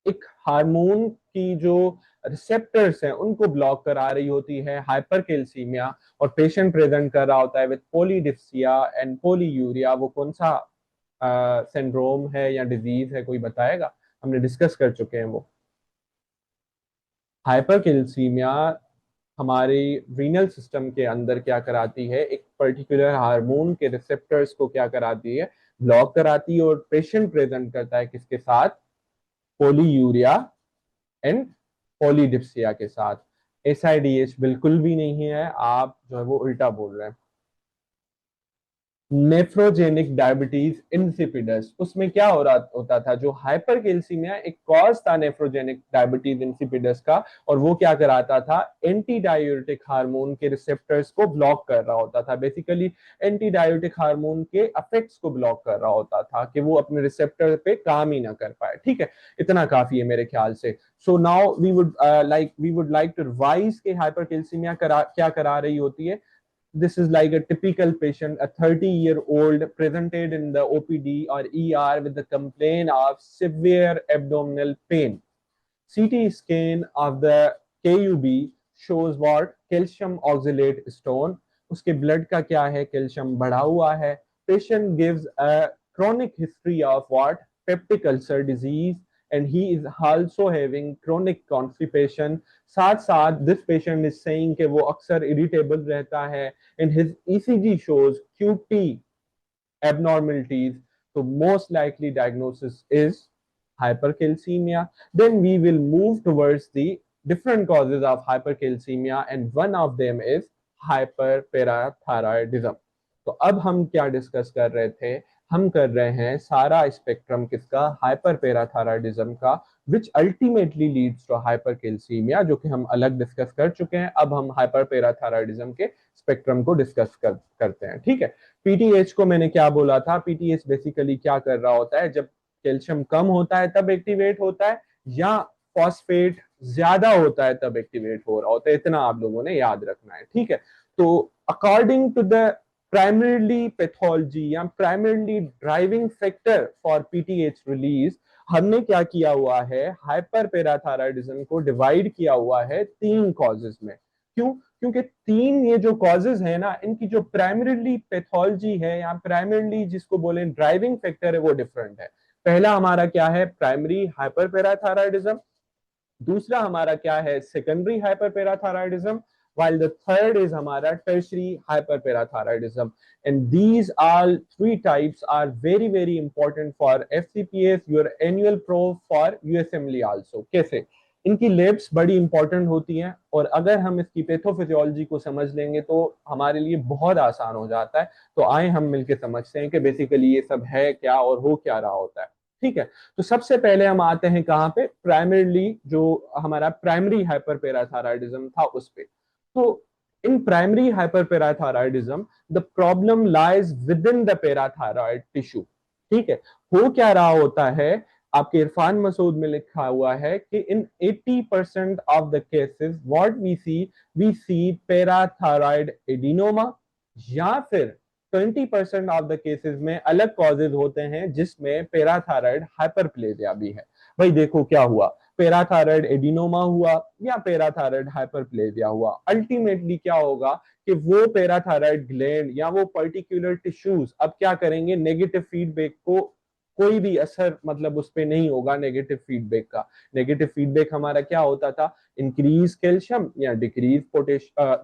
एक हार्मोन की जो रिसेप्टर्स हैं उनको ब्लॉक करा रही होती है हाइपरकैल्सीमिया, और पेशेंट प्रेजेंट कर रहा होता है विद पोलीडिप्सिया एंड पोलीयूरिया। वो कौन सा सिंड्रोम है या डिजीज है, कोई बताएगा, हमने डिस्कस कर चुके हैं वो। हाइपरकैल्सीमिया हमारे रीनल सिस्टम के अंदर क्या कराती है, एक पर्टिकुलर हार्मोन के रिसेप्टर्स को क्या कराती है, ब्लॉक कराती है, और पेशेंट प्रेजेंट करता है किसके साथ, पोलीयूरिया एंड पोलीडिप्सिया के साथ। एसआईडीएच बिल्कुल भी नहीं है, आप जो है वो उल्टा बोल रहे हैं। नेफ्रोजेनिक डायबिटीज इंसिपिडस, उसमें क्या हो रहा होता था, जो हाइपरकैल्सीमिया एक कॉज था नेफ्रोजेनिक डायबिटीज इंसिपिडस का, और वो क्या कराता था, एंटी डायूरेटिक हार्मोन के रिसेप्टर्स को ब्लॉक कर रहा होता था। बेसिकली एंटी डायूरेटिक हार्मोन के इफेक्ट्स को ब्लॉक कर रहा होता था कि वो अपने रिसेप्टर पे काम ही ना कर पाए। ठीक है, इतना काफी है मेरे ख्याल से। So now we would like to revise के हाइपरकैल्सीमिया क्या करा रही होती है। This is like a typical patient, a 30-year-old presented in the OPD or ER with the complaint of severe abdominal pain. CT scan of the KUB shows what, calcium oxalate stone, उसके ब्लड का क्या है, कैल्शियम बढ़ा हुआ है। Patient gives a chronic history of what, peptic ulcer disease, and he is also having chronic constipation। साथ साथ दिस पेशेंट इज सेइंग कि वो अक्सर इरिटेबल रहता है, and his ECG shows QT abnormalities, so most likely diagnosis is hypercalcemia. Then we will move towards the different causes of hypercalcemia, and one of them is hyperparathyroidism. तो अब हम क्या डिस्कस कर रहे थे, हम कर रहे हैं सारा स्पेक्ट्रम किसका, हाइपरपेराथायरॉयडिज्म का, which ultimately leads to hypercalcemia, जो कि हम अलग डिस्कस कर चुके हैं। अब हम हाइपरपेराथायरॉयडिज्म के स्पेक्ट्रम को डिस्कस करते हैं। ठीक है, पीटीएच को मैंने क्या बोला था, पीटीएच बेसिकली क्या कर रहा होता है, जब कैल्शियम कम होता है तब एक्टिवेट होता है, या फॉस्फेट ज्यादा होता है तब एक्टिवेट हो रहा होता है। इतना आप लोगों ने याद रखना है। ठीक है, तो according to the primarily pathology या primarily driving factor for PTH release, हमने क्या किया हुआ है, हाइपरपेराथायरॉयडिज्म को डिवाइड किया हुआ है तीन कॉजेज में। क्यों? क्योंकि तीन ये जो कॉजेज है ना, इनकी जो प्राइमरीली पैथोलॉजी है या प्राइमरीली जिसको बोले ड्राइविंग फैक्टर है, वो डिफरेंट है। पहला हमारा क्या है, प्राइमरी हाइपरपेराथायरॉयडिज्म। दूसरा हमारा क्या है, secondary हाइपरपेराथायरॉयडिज्म, while the third is हमारा tertiary hyperparathyroidism. And these all three types are very very important for FCPS, your annual probe for USMLE also. कैसे? इनकी लेब्स बड़ी इंपॉर्टेंट होती हैं, और अगर हम इसकी पैथोफिजियोलॉजी को समझ लेंगे तो हमारे लिए बहुत आसान हो जाता है। तो आए हम मिलके समझते हैं कि बेसिकली ये सब है क्या और हो क्या रहा होता है। ठीक है, तो सबसे पहले हम आते हैं कहाँ पे, प्राइमरीली जो हमारा प्राइमरी हाइपरपेराथायरॉयडिज्म था उस पे। तो in primary hyperparathyroidism the problem lies within the parathyroid tissue. ठीक है, हो क्या रहा होता है, आपके इरफान मसूद में लिखा हुआ है कि in 80% of the cases what we see parathyroid adenoma, या फिर 20% ऑफ द केसेस में अलग कॉजेज होते हैं जिसमें पेराथायरॉयड हाइपरप्लेजिया भी है। भाई देखो क्या हुआ, पेराथायरॉयड एडिनोमा हुआ या पेराथायरॉयड हाइपरप्लेजिया हुआ, अल्टीमेटली क्या होगा कि वो पेराथायरॉयड ग्लैंड या वो पर्टिकुलर टिश्यूज अब क्या करेंगे, नेगेटिव फीडबैक को कोई भी असर मतलब उस पर नहीं होगा नेगेटिव फीडबैक का। नेगेटिव फीडबैक हमारा क्या होता था, इंक्रीज कैल्शियम या डिक्रीज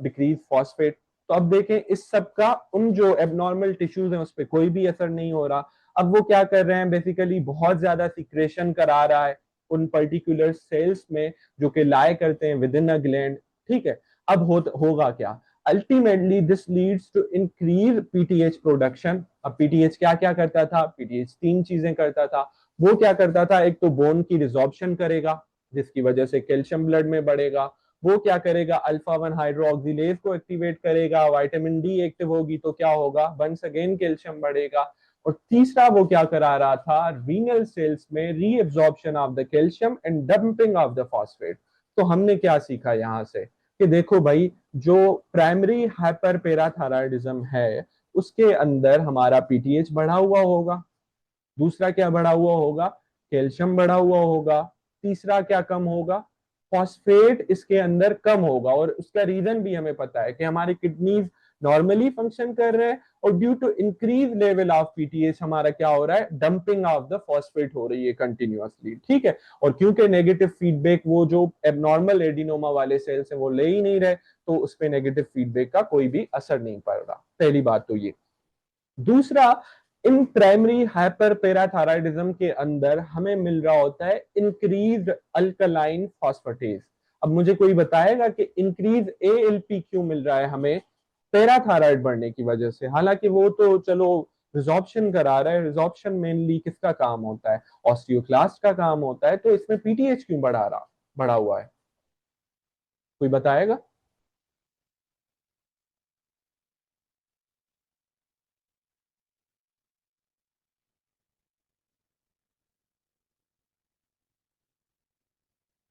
डिक्रीज फॉस्फेट। तो अब देखें इस सब का उन जो एबनॉर्मल टिश्यूज हैं उस पर कोई भी असर नहीं हो रहा। अब वो क्या कर रहे हैं, बेसिकली बहुत ज्यादा सिक्रेशन करा रहा है उन पर्टिकुलर सेल्स में जो कि लाए करते हैं विद इन अ ग्लैंड। ठीक है, अब होगा क्या, ultimately this leads to increase PTH production. अब पीटीएच क्या क्या करता था, पीटीएच तीन चीजें करता था। वो क्या करता था, एक तो बोन की रिजॉर्प्शन करेगा जिसकी वजह से कैल्शियम ब्लड में बढ़ेगा। वो क्या करेगा, अल्फा 1 हाइड्रोक्सिलेज को एक्टिवेट करेगा, विटामिन डी एक्टिव होगी तो क्या होगा, वंस अगेन कैल्शियम बढ़ेगा। और तीसरा वो क्या करा रहा था, रीनल सेल्स में reabsorption of the calcium and dumping of the phosphate. तो हमने क्या सीखा यहां से कि देखो भाई, जो प्राइमरी हाइपरपेराथायरॉयडिज्म है उसके अंदर हमारा पीटीएच बढ़ा हुआ होगा, दूसरा क्या बढ़ा हुआ होगा, कैल्शियम बढ़ा हुआ होगा, तीसरा क्या कम होगा, फॉस्फेट इसके अंदर कम होगा। और उसका रीजन भी हमें पता है कि हमारी किडनीज नॉर्मली फंक्शन कर रहे हैं, और due to increase level of PTH हमारा क्या हो रहा है, डंपिंग ऑफ द फॉस्फेट हो रही है कंटिन्यूअसली। ठीक है, और क्योंकि नेगेटिव फीडबैक वो जो एबनॉर्मल एडिनोमा वाले सेल्स हैं वो ले ही नहीं रहे, तो उस पर नेगेटिव फीडबैक का कोई भी असर नहीं पड़ रहा। पहली बात तो ये। दूसरा, इन प्राइमरी हाइपरपेराथायरॉयडिज्म के अंदर हमें मिल रहा होता है इंक्रीज्ड अल्कलाइन फॉस्फेटेज। अब मुझे कोई बताएगा कि इंक्रीज एएलपी क्यों मिल रहा है हमें, पैराथायरॉयड बढ़ने की वजह से। हालांकि वो तो चलो रिजॉर्प्शन करा रहा है, रिजॉर्प्शन मेनली किसका काम होता है, ऑस्टियोक्लास्ट का काम होता है। तो इसमें पीटीएच क्यों बढ़ा हुआ है, कोई बताएगा?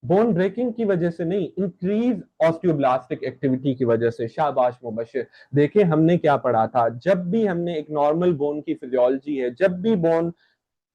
बोन ब्रेकिंग की वजह से नहीं, इंक्रीज ऑस्टियोब्लास्टिक एक्टिविटी की वजह से। शाबाश मुबशिर। देखिए हमने क्या पढ़ा था, जब भी हमने एक नॉर्मल बोन की फिजियोलॉजी है, जब भी बोन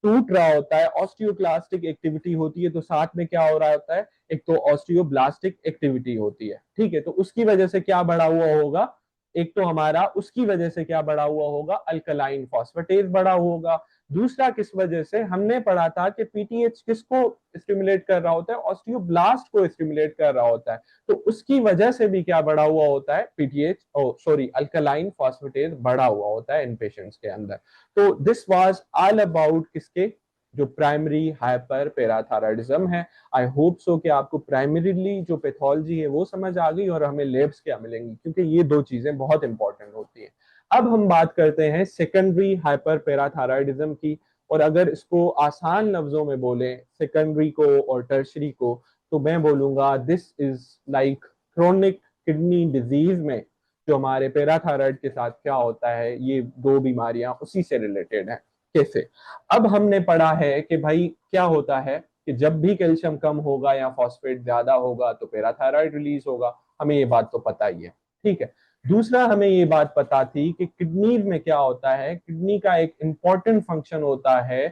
टूट रहा होता है ऑस्टियोक्लास्टिक एक्टिविटी होती है, तो साथ में क्या हो रहा होता है, एक तो ऑस्टियोब्लास्टिक एक्टिविटी होती है। ठीक है, तो उसकी वजह से क्या बढ़ा हुआ होगा, एक तो हमारा उसकी वजह से क्या बढ़ा हुआ होगा, अल्कलाइन फॉस्फेटेज बढ़ा होगा। दूसरा किस वजह से, हमने पढ़ा था कि पीटीएच किसको स्टिमुलेट कर रहा होता है, ऑस्टियोब्लास्ट को स्टिमुलेट कर रहा होता है। तो उसकी वजह से भी क्या बढ़ा हुआ होता है, पीटीएच सॉरी अल्कलाइन फॉस्फेटेज बढ़ा हुआ होता है इन पेशेंट्स के अंदर। तो दिस वाज ऑल अबाउट किसके, जो प्राइमरी हाइपर पैराथायराइडिज्म है। आई होप सो कि आपको प्राइमरीली जो पैथोलॉजी है वो समझ आ गई और हमें लेब्स क्या मिलेंगी, क्योंकि ये दो चीजें बहुत इंपॉर्टेंट होती हैं। अब हम बात करते हैं सेकेंडरी हाइपर पैराथायराइडिज्म की। और अगर इसको आसान लफ्जों में बोलें सेकेंडरी को और टर्शरी को, तो मैं बोलूंगा this is like chronic kidney disease में जो हमारे पैराथायराइड के साथ क्या होता है, ये दो बीमारियां उसी से रिलेटेड हैं। कैसे? अब हमने पढ़ा है कि भाई क्या होता है कि जब भी कैल्शियम कम होगा या फॉस्फेट ज्यादा होगा तो पैराथायराइड रिलीज होगा, हमें ये बात तो पता ही है। ठीक है। दूसरा, हमें ये बात पता थी कि किडनी में क्या होता है, किडनी का एक इंपॉर्टेंट फंक्शन होता है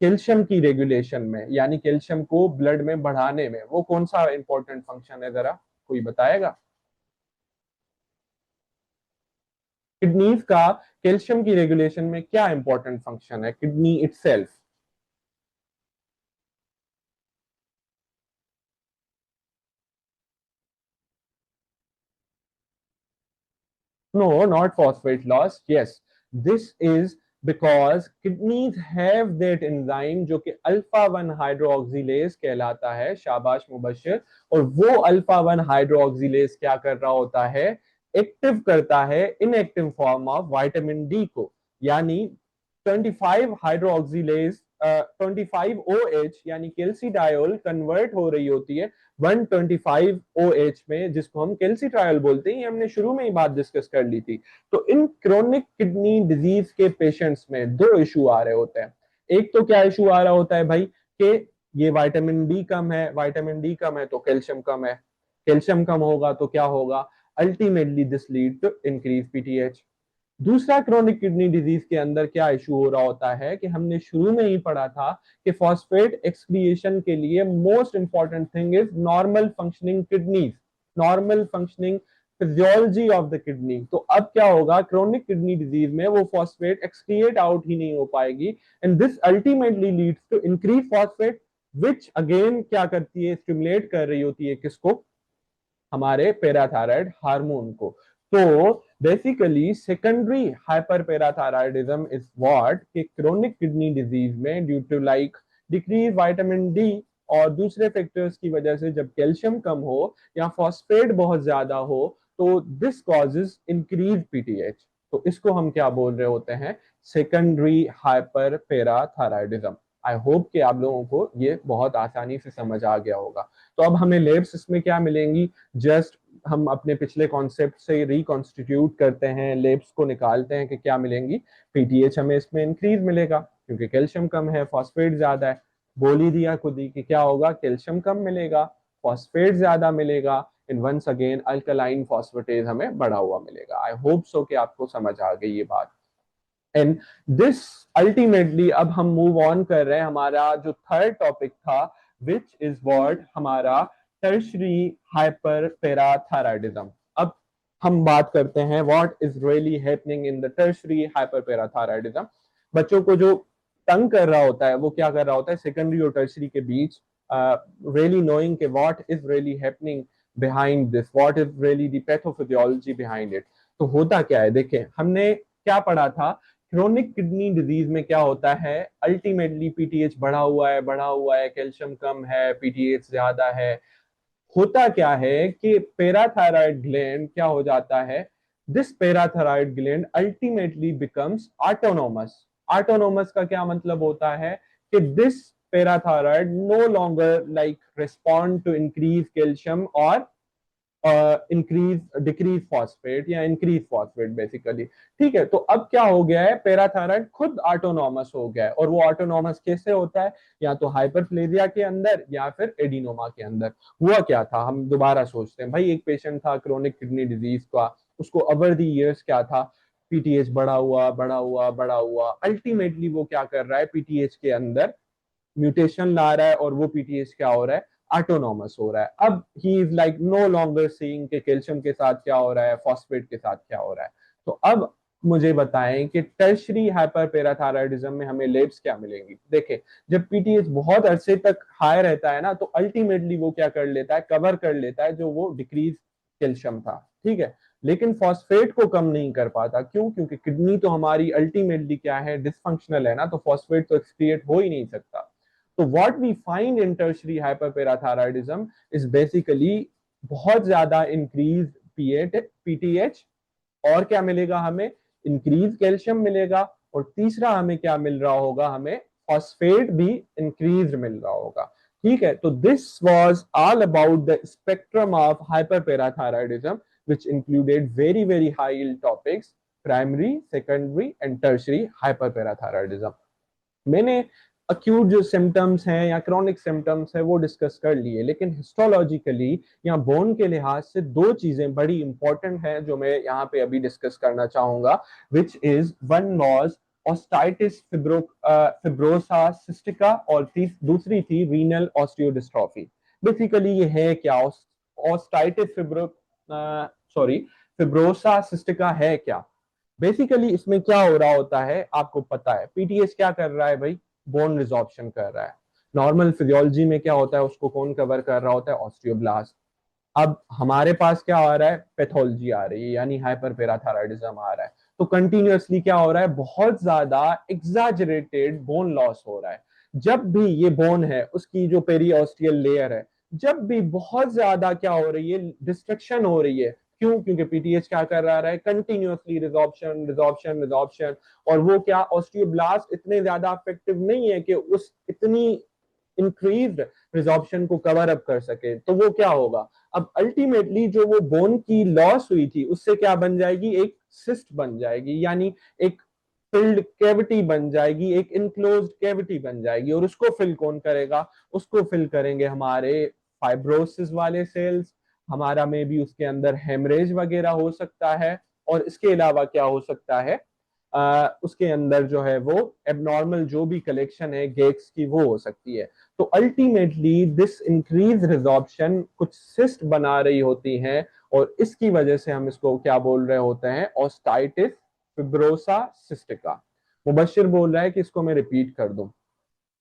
कैल्शियम की रेगुलेशन में, यानी कैल्शियम को ब्लड में बढ़ाने में। वो कौन सा इंपॉर्टेंट फंक्शन है, जरा कोई बताएगा? किडनीज का कैल्शियम की रेगुलेशन में क्या इंपॉर्टेंट फंक्शन है, kidney itself? No, not phosphate loss. Yes, this is because kidneys have that enzyme जो कि अल्फा वन हाइड्रोक्सिलेज कहलाता है, शाबाश मुबशर। और वो अल्फा वन हाइड्रोक्सिलेज क्या कर रहा होता है, एक्टिव करता है inactive form of vitamin D को। यानी 25 हाइड्रोक्सिलेज 25 OH यानी कैल्सीडायोल कन्वर्ट हो रही होती है 125 OH में, जिसको हम कैल्सीट्रायल बोलते हैं। हमने शुरू में ही बात डिस्कस कर ली थी। तो इन क्रोनिक किडनी डिजीज के पेशेंट्स में दो इशू आ रहे होते हैं। एक तो क्या इशू आ रहा होता है भाई कि ये विटामिन डी कम है, विटामिन डी कम है तो कैल्शियम कम है, कैल्शियम कम होगा तो क्या होगा, ultimately this lead to increase PTH. दूसरा, क्रोनिक किडनी डिजीज के अंदर क्या इशू हो रहा होता है कि हमने शुरू में ही पढ़ा था कि फॉस्फेट एक्सक्रिएशन के लिए most important thing is normal functioning kidneys, normal functioning physiology of the kidney. तो अब क्या होगा, क्रोनिक किडनी डिजीज में वो फॉस्फेट एक्सक्रिएट आउट ही नहीं हो पाएगी, and this ultimately leads to increase phosphate, which again क्या करती है, स्टिमुलेट कर रही होती है किसको, हमारे पैराथायराइड हार्मोन को। तो basically secondary hyper parathyroidism is what कि क्रोनिक किडनी डिजीज में due to like decrease vitamin D और दूसरे फैक्टर्स की वजह से जब कैल्शियम कम हो या फॉस्फेट बहुत ज्यादा हो, तो दिस कॉजेज इंक्रीज पीटीएच। तो इसको हम क्या बोल रहे होते हैं, secondary hyper parathyroidism. I hope कि आप लोगों को ये बहुत आसानी से समझ आ गया होगा। तो अब हमें लेब्स इसमें क्या मिलेंगी, जस्ट हम अपने पिछले कॉन्सेप्ट से रिकॉन्स्टिट्यूट करते हैं, लेब्स को निकालते हैं कि क्या मिलेंगी। पीटीएच हमें इसमें इंक्रीज मिलेगा क्योंकि कैल्शियम कम है, फॉस्फेट ज्यादा है। बोल ही दिया खुद ही कि क्या होगा, कैल्शियम कम मिलेगा, फॉस्फेट ज्यादा मिलेगा, and once again alkaline phosphatase हमें बढ़ा हुआ मिलेगा। आई होप सो कि आपको समझ आ गई ये बात। एंड दिस अल्टीमेटली, अब हम मूव ऑन कर रहे हैं, हमारा जो थर्ड टॉपिक था विच इज व्हाट, हमारा टर्शरी हाइपर पैराथायराइडिज्म। अब हम बात करते हैं what is really happening in the tertiary hyper parathyroidism. बच्चों को जो तंग कर रहा होता है वो क्या कर रहा होता है, सेकेंडरी और टर्शरी के बीच रियली नोइंग के what is really happening behind this, what is really the pathophysiology behind it. तो होता क्या है, देखें हमने क्या पढ़ा था, क्रोनिक किडनी डिजीज में क्या होता है, अल्टीमेटली पीटीएच बढ़ा हुआ है, कैल्शियम कम है, पीटीएच ज्यादा है। होता क्या है कि पैराथायराइड ग्लैंड क्या हो जाता है, this parathyroid gland ultimately becomes autonomous. Autonomous का क्या मतलब होता है कि this parathyroid no longer like respond to increase calcium और इंक्रीज डिक्रीज फॉस्फेट या इंक्रीज फॉस्फेट बेसिकली। ठीक है, तो अब क्या हो गया है, पैराथायराइड खुद ऑटोनॉमस हो गया है। और वो ऑटोनॉमस कैसे होता है, या तो हाइपरप्लेजिया के अंदर या फिर एडिनोमा के अंदर। हुआ क्या था, हम दोबारा सोचते हैं। भाई एक पेशेंट था क्रोनिक किडनी डिजीज का, उसको ओवर द ईयर्स क्या था, पीटीएच बढ़ा हुआ, अल्टीमेटली वो क्या कर रहा है, पीटीएच के अंदर म्यूटेशन ला रहा है और वो पीटीएच क्या हो रहा है, ऑटोनॉमस हो रहा है। अब he is like no longer seeing के कैल्शियम के साथ क्या हो रहा है, फॉस्फेट के साथ क्या हो रहा है। तो अब मुझे बताएं कि टर्शरी हाइपर पैराथायराइडिज्म में हमें लेब्स क्या मिलेंगी। देखें, जब पीटीएच बहुत अरसे तक हाई रहता है ना, तो अल्टीमेटली वो क्या कर लेता है, कवर कर लेता है जो वो डिक्रीज कैल्शियम था, ठीक है, लेकिन फॉस्फेट को कम नहीं कर पाता। क्यों? क्योंकि किडनी तो हमारी अल्टीमेटली क्या है, डिसफंक्शनल है ना, तो फॉस्फेट तो एक्सक्रिएट हो ही नहीं सकता। तो what we find in tertiary hyperparathyroidism is basically बहुत ज्यादा इंक्रीज पीटीएच, और क्या मिलेगा हमें, इंक्रीज कैल्शियम मिलेगा, और तीसरा हमें क्या मिल रहा होगा, हमें फॉस्फेट भी इंक्रीज मिल रहा होगा। ठीक है, तो this was all about the spectrum of hyperparathyroidism which included very high yield topics: primary, secondary and tertiary hyperparathyroidism. मैंने अक्यूट जो सिम्टम्स हैं या क्रॉनिक सिम्टम्स है वो डिस्कस कर लिए, लेकिन हिस्टोलॉजिकली या बोन के लिहाज से दो चीजें बड़ी इंपॉर्टेंट हैं जो मैं यहाँ पे अभी डिस्कस करना चाहूंगा, which is one was osteitis fibrosa cystica, और दूसरी थी रीनल ऑस्टियोडिस्ट्रॉफी। बेसिकली ये है क्या, ऑस्टाइटिस सॉरी फिब्रोसा सिस्टिका है क्या? बेसिकली इसमें क्या हो रहा होता है आपको पता है, पीटीएस क्या कर रहा है भाई, बोन रिजॉर्प्शन कर रहा है। नॉर्मल फिजियोलॉजी में क्या होता है, उसको कौन कवर कर रहा होता है, ऑस्टियोब्लास्ट। अब हमारे पास क्या आ रहा है, पैथोलॉजी आ रही है, यानी हाइपरपेराथायराइडिज्म आ रहा है। तो कंटिन्यूअसली क्या हो रहा है, बहुत ज्यादा एग्जैजरेटेड बोन लॉस हो रहा है। जब भी ये बोन है उसकी जो पेरीऑस्टियल लेयर है, जब भी बहुत ज्यादा क्या हो रही है, डिस्ट्रक्शन हो रही है। क्यों? क्योंकि पीटीएच क्या कर रहा है, कंटिन्यूअसली रिजॉर्प्शन रिजॉर्प्शन रिजॉर्प्शन, और वो क्या, ऑस्टियोब्लास्ट इतने ज्यादा इफेक्टिव नहीं है कि उस इतनी इंक्रीज्ड रिजॉर्प्शन को कवर अप कर सके। तो वो क्या होगा, अब अल्टीमेटली जो वो बोन की लॉस हुई थी उससे क्या बन जाएगी, एक सिस्ट बन जाएगी, यानी एक फिल्ड कैविटी बन जाएगी, एक इनक्लोज्ड कैविटी बन जाएगी। और उसको फिल कौन करेगा, उसको फिल करेंगे हमारे फाइब्रोसिस वाले सेल्स, हमारा में भी उसके अंदर हेमरेज वगैरह हो सकता है, और इसके अलावा क्या हो सकता है, उसके अंदर जो है वो एबनॉर्मल जो भी कलेक्शन है गेट्स की वो हो सकती है। तो अल्टीमेटली दिस इंक्रीज रिजॉर्प्शन कुछ सिस्ट बना रही होती हैं, और इसकी वजह से हम इसको क्या बोल रहे होते हैं, ऑस्टाइटिस फिब्रोसा सिस्टिका। मुबशिर बोल रहा है कि इसको मैं रिपीट कर दूं।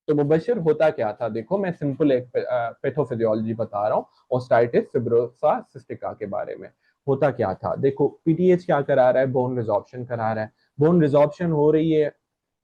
तो मुबशिर होता क्या था, देखो मैं सिंपल एक पैथोफिजियोलॉजी बता रहा हूँ ऑस्टाइटिस फिब्रोसा सिस्टिका के बारे में। होता क्या था, देखो पीटीएच क्या करा रहा है, बोन रिजॉर्प्शन करा रहा है। बोन रिजॉर्प्शन हो रही है,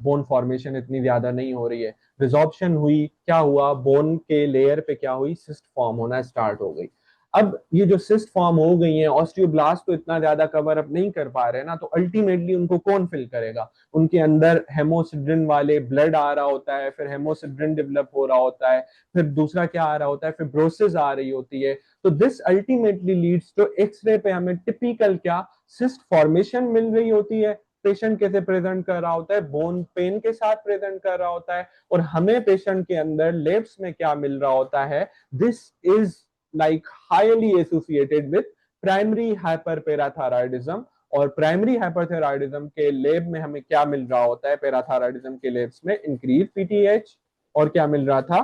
बोन फॉर्मेशन इतनी ज्यादा नहीं हो रही है। रिजॉर्प्शन हुई, क्या हुआ, बोन के लेयर पे क्या हुई, सिस्ट फॉर्म होना स्टार्ट हो गई। अब ये जो सिस्ट फॉर्म हो गई है, ऑस्टियोब्लास्ट तो इतना ज्यादा कवर अप नहीं कर पा रहे ना, तो अल्टीमेटली उनको कौन फिल करेगा, उनके अंदर हेमोसिड्रिन वाले ब्लड आ रहा होता है, फिर हेमोसिड्रिन डेवलप हो रहा होता है, फिर दूसरा क्या आ रहा होता है, फिब्रोसिस आ रही होती है। तो this ultimately leads to, X-ray पे हमें टिपिकल क्या, सिस्ट फॉर्मेशन मिल रही होती है। पेशेंट कैसे प्रेजेंट कर रहा होता है, बोन पेन के साथ प्रेजेंट कर रहा होता है, और हमें पेशेंट के अंदर लेब्स में क्या मिल रहा होता है, this is like highly associated with primary hyperparathyroidism. और प्राइमरी हाइपरथायराइडिज्म के लेब में हमें क्या मिल रहा होता है, पैराथायराइडिज्म के लेब्स में इंक्रीज पीटीएच, और क्या मिल रहा था,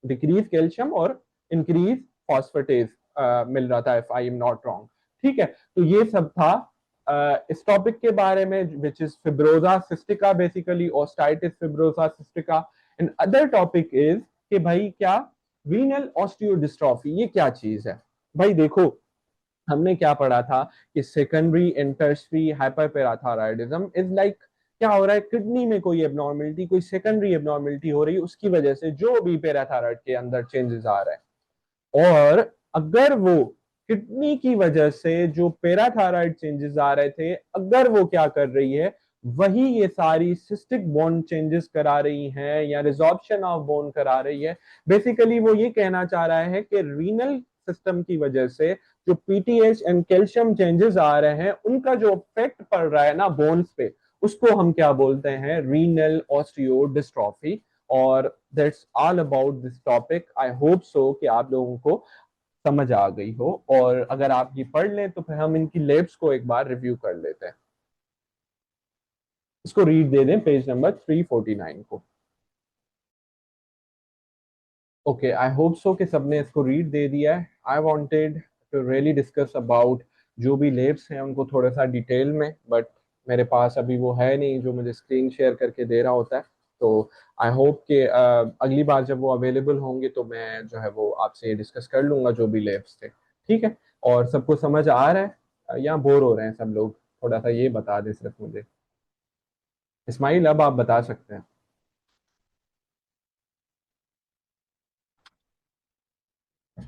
डिक्रीज कैल्शियम और इंक्रीज फॉस्फेटेज मिल रहा था, if I am not wrong. ठीक है, तो ये सब था इस टॉपिक के बारे में, which is fibrosa cystica, basically osteitis fibrosa cystica. And other topic is कि भाई क्या, वीनल ऑस्टियोडिस्ट्रॉफी ये क्या चीज है। भाई देखो, हमने क्या पढ़ा था कि secondary and tertiary hyperparathyroidism is like, क्या हो रहा है, किडनी में कोई एबनॉर्मेलिटी, कोई सेकेंडरी एबनॉर्मेलिटी हो रही है, उसकी वजह से जो भी पैराथायराइड के अंदर चेंजेस आ रहे हैं। और अगर वो किडनी की वजह से जो पैराथायराइड चेंजेस आ रहे थे, अगर वो क्या कर रही है, वही ये सारी सिस्टिक बोन चेंजेस करा रही हैं या रिजॉर्प्शन ऑफ बोन करा रही है। बेसिकली वो ये कहना चाह रहा है कि रीनल सिस्टम की वजह से जो पीटीएच एंड कैल्शियम चेंजेस आ रहे हैं, उनका जो इफेक्ट पड़ रहा है ना बोन्स पे, उसको हम क्या बोलते हैं, रीनल ऑस्टियोडिस्ट्रॉफी। और that's all about this topic. I hope so कि आप लोगों को समझ आ गई हो, और अगर आप ये पढ़ लें तो फिर हम इनकी लेब्स को एक बार रिव्यू कर लेते हैं। इसको रीड दे दें, पेज नंबर 349 को। ओके, आई होप सो कि सबने इसको रीड दे दिया है। I wanted to really discuss about जो भी लेब्स हैं उनको थोड़ा सा डिटेल में, बट मेरे पास अभी वो है नहीं जो मुझे स्क्रीन शेयर करके दे रहा होता है। तो आई होप कि अगली बार जब वो अवेलेबल होंगे तो मैं जो है वो आपसे डिस्कस कर लूंगा जो भी लेब्स थे। ठीक है, और सबको समझ आ रहा है या बोर हो रहे हैं सब लोग? थोड़ा सा ये बता दे सिर्फ मुझे। इस्माइल, अब आप बता सकते हैं।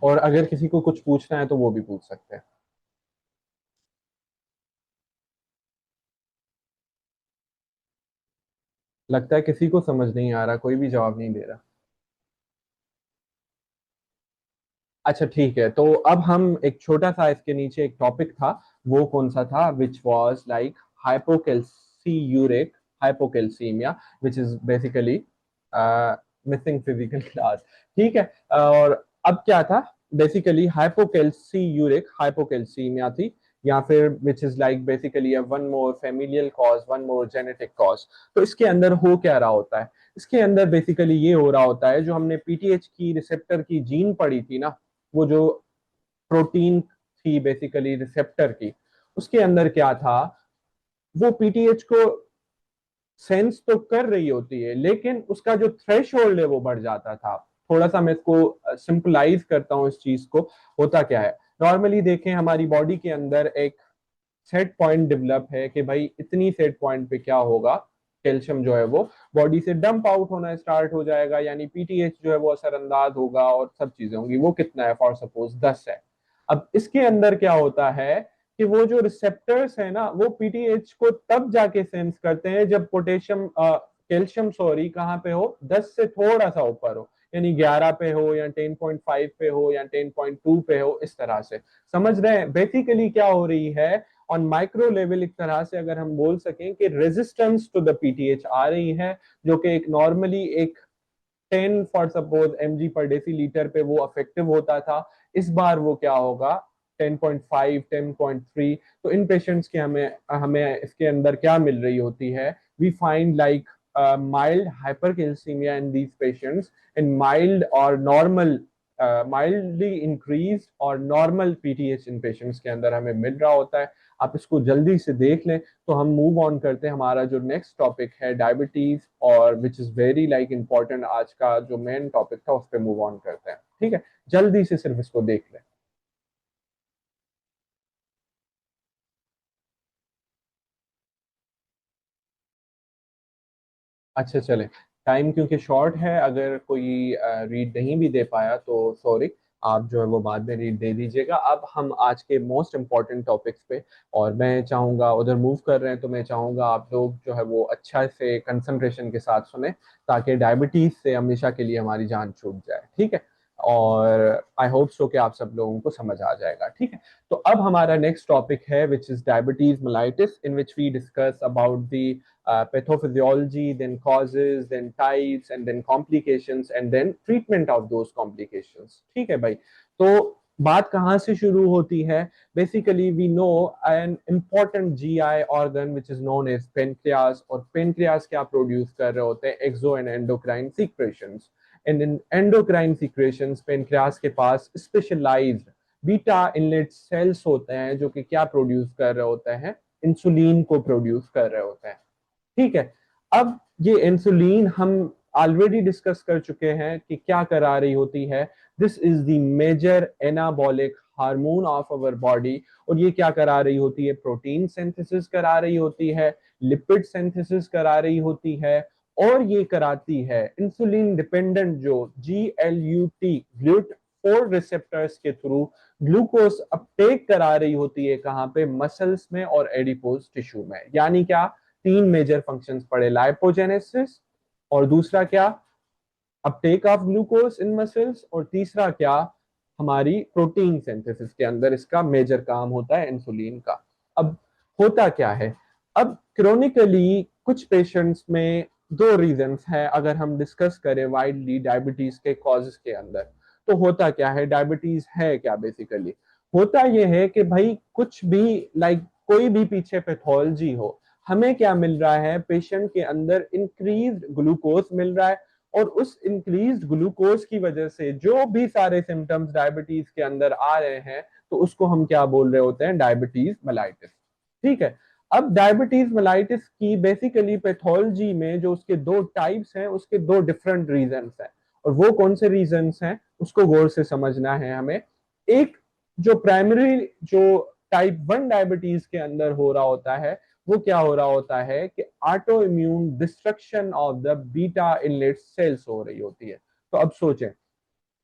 और अगर किसी को कुछ पूछना है तो वो भी पूछ सकते हैं। लगता है किसी को समझ नहीं आ रहा, कोई भी जवाब नहीं दे रहा। अच्छा ठीक है, तो अब हम एक छोटा सा इसके नीचे एक टॉपिक था, वो कौन सा था, which was like hypocalciuric hypocalcemia, which is basically missing physical class. ठीक है। और अब क्या था, बेसिकली हाइपोकैल्सियूरिक हाइपोकैल्सीमिया थी, या फिर विच is like basically one more familial cause, one more genetic cause. तो इसके अंदर हो क्या रहा होता है? इसके अंदर बेसिकली ये हो रहा होता है, जो हमने पीटीएच की रिसेप्टर की जीन पढ़ी थी ना, वो जो प्रोटीन थी बेसिकली रिसेप्टर की, उसके अंदर क्या था, वो पीटीएच को सेंस तो कर रही होती है, लेकिन उसका जो थ्रेश होल्ड है वो बढ़ जाता था। थोड़ा सा मैं इसको सिंपलाइज करता हूँ इस चीज को। होता क्या है, नॉर्मली देखें हमारी बॉडी के अंदर एक सेट पॉइंट डेवलप है कि भाई इतनी सेट पॉइंट पे क्या होगा, कैल्शियम जो है वो बॉडी से डंप आउट होना स्टार्ट हो जाएगा, यानी पीटीएच जो है वो असरअंदाज होगा और सब चीजें होंगी। वो कितना है, फॉर सपोज 10 है। अब इसके अंदर क्या होता है कि वो जो रिसेप्टर्स है ना, वो पीटीएच को तब जाके सेंस करते हैं जब पोटेशियम कैल्शियम सॉरी कहाँ पे हो, 10 से थोड़ा सा ऊपर हो, यानी 11 पे हो या 10.5 पे हो या 10.2 पे हो, इस तरह से। समझ रहे हैं बेसिकली क्या हो रही है? ऑन माइक्रो लेवल एक तरह से अगर हम बोल सकें कि रेजिस्टेंस टू द पीटीएच आ रही है, जो कि एक नॉर्मली एक 10 फॉर सपोज mg पर डेसीलीटर पे वो अफेक्टिव होता था, इस बार वो क्या होगा, 10.5 10.3। तो इन पेशेंट्स के हमें हमें इसके अंदर क्या मिल रही होती है, we find like mild hypercalcemia in these patients and mild or normal mildly increased और नॉर्मल पीटीएच इन पेशेंट्स के अंदर हमें मिल रहा होता है। आप इसको जल्दी से देख लें। तो हम मूव ऑन करते हैं, हमारा जो नेक्स्ट टॉपिक है डायबिटीज, और which is very like important, आज का जो मेन टॉपिक था उस पर मूव ऑन करते हैं। ठीक है, जल्दी से सिर्फ इसको देख लें। अच्छा चले, टाइम क्योंकि शॉर्ट है, अगर कोई रीड नहीं भी दे पाया तो सॉरी, आप जो है वो बाद में रीड दे दीजिएगा। अब हम आज के मोस्ट इम्पॉर्टेंट टॉपिक्स पे, और मैं चाहूँगा उधर मूव कर रहे हैं तो मैं चाहूँगा आप लोग जो है वो अच्छा से कंसंट्रेशन के साथ सुने, ताकि डायबिटीज़ से हमेशा के लिए हमारी जान छूट जाए। ठीक है, और आई होप सो कि आप सब लोगों को समझ आ जाएगा। ठीक है, तो अब हमारा नेक्स्ट टॉपिक है which is diabetes mellitus, in which we discuss about the pathophysiology, then causes, then types, and then complications, and then treatment of those complications। ठीक है भाई, तो बात कहाँ से शुरू होती है? Basically we know an important GI organ which is known as pancreas, और पेनक्रियास क्या प्रोड्यूस कर रहे होते हैं, exo and endocrine secretions. And in endocrine secretions pancreas के पास स्पेशलाइज्ड बीटा इनलेट सेल्स होते हैं, जो कि क्या प्रोड्यूस कर रहे होते हैं, इंसुलिन को प्रोड्यूस कर रहे होते हैं। ठीक है, अब ये इंसुलिन हम ऑलरेडी डिस्कस कर चुके हैं कि क्या करा रही होती है। This is the major anabolic hormone of our body, और ये क्या करा रही होती है, प्रोटीन सिंथेसिस करा रही होती है, लिपिड सिंथेसिस करा रही होती है, और ये कराती है इंसुलिन डिपेंडेंट जो GLUT ग्लूट फोर रिसेप्टर्स के थ्रू ग्लूकोज अपटेक करा रही होती है, कहाँ पे, मसल्स में और एडिपोज टिश्यू में। यानी क्या, तीन मेजर फंक्शंस पढ़े, लाइपोजेनेसिस, और दूसरा क्या, Uptake of glucose in muscles, और तीसरा क्या, हमारी प्रोटीन सिंथेसिस के अंदर इसका मेजर काम होता है इंसुलिन का। अब होता क्या है, अब क्रोनिकली कुछ पेशेंट्स में दो रीजंस हैं, अगर हम डिस्कस करें वाइडली डायबिटीज के कॉजेस के अंदर। तो होता क्या है, डायबिटीज है क्या, बेसिकली होता यह है कि भाई कुछ भी लाइक कोई भी पीछे पैथोलॉजी हो, हमें क्या मिल रहा है, पेशेंट के अंदर इंक्रीज ग्लूकोज मिल रहा है, और उस इंक्रीज ग्लूकोज की वजह से जो भी सारे सिम्टम्स डायबिटीज के अंदर आ रहे हैं, तो उसको हम क्या बोल रहे होते हैं, डायबिटीज मेलाइटिस। ठीक है, अब डायबिटीज मेलाइटिस की बेसिकली पैथोलॉजी में जो उसके दो टाइप्स हैं, उसके दो डिफरेंट रीजंस हैं, और वो कौन से रीजंस हैं उसको गौर से समझना है हमें। एक जो प्राइमरी जो टाइप 1 डायबिटीज के अंदर हो रहा होता है वो क्या हो रहा होता है कि auto immune destruction of the beta islet cells हो रही होती है। तो अब सोचें,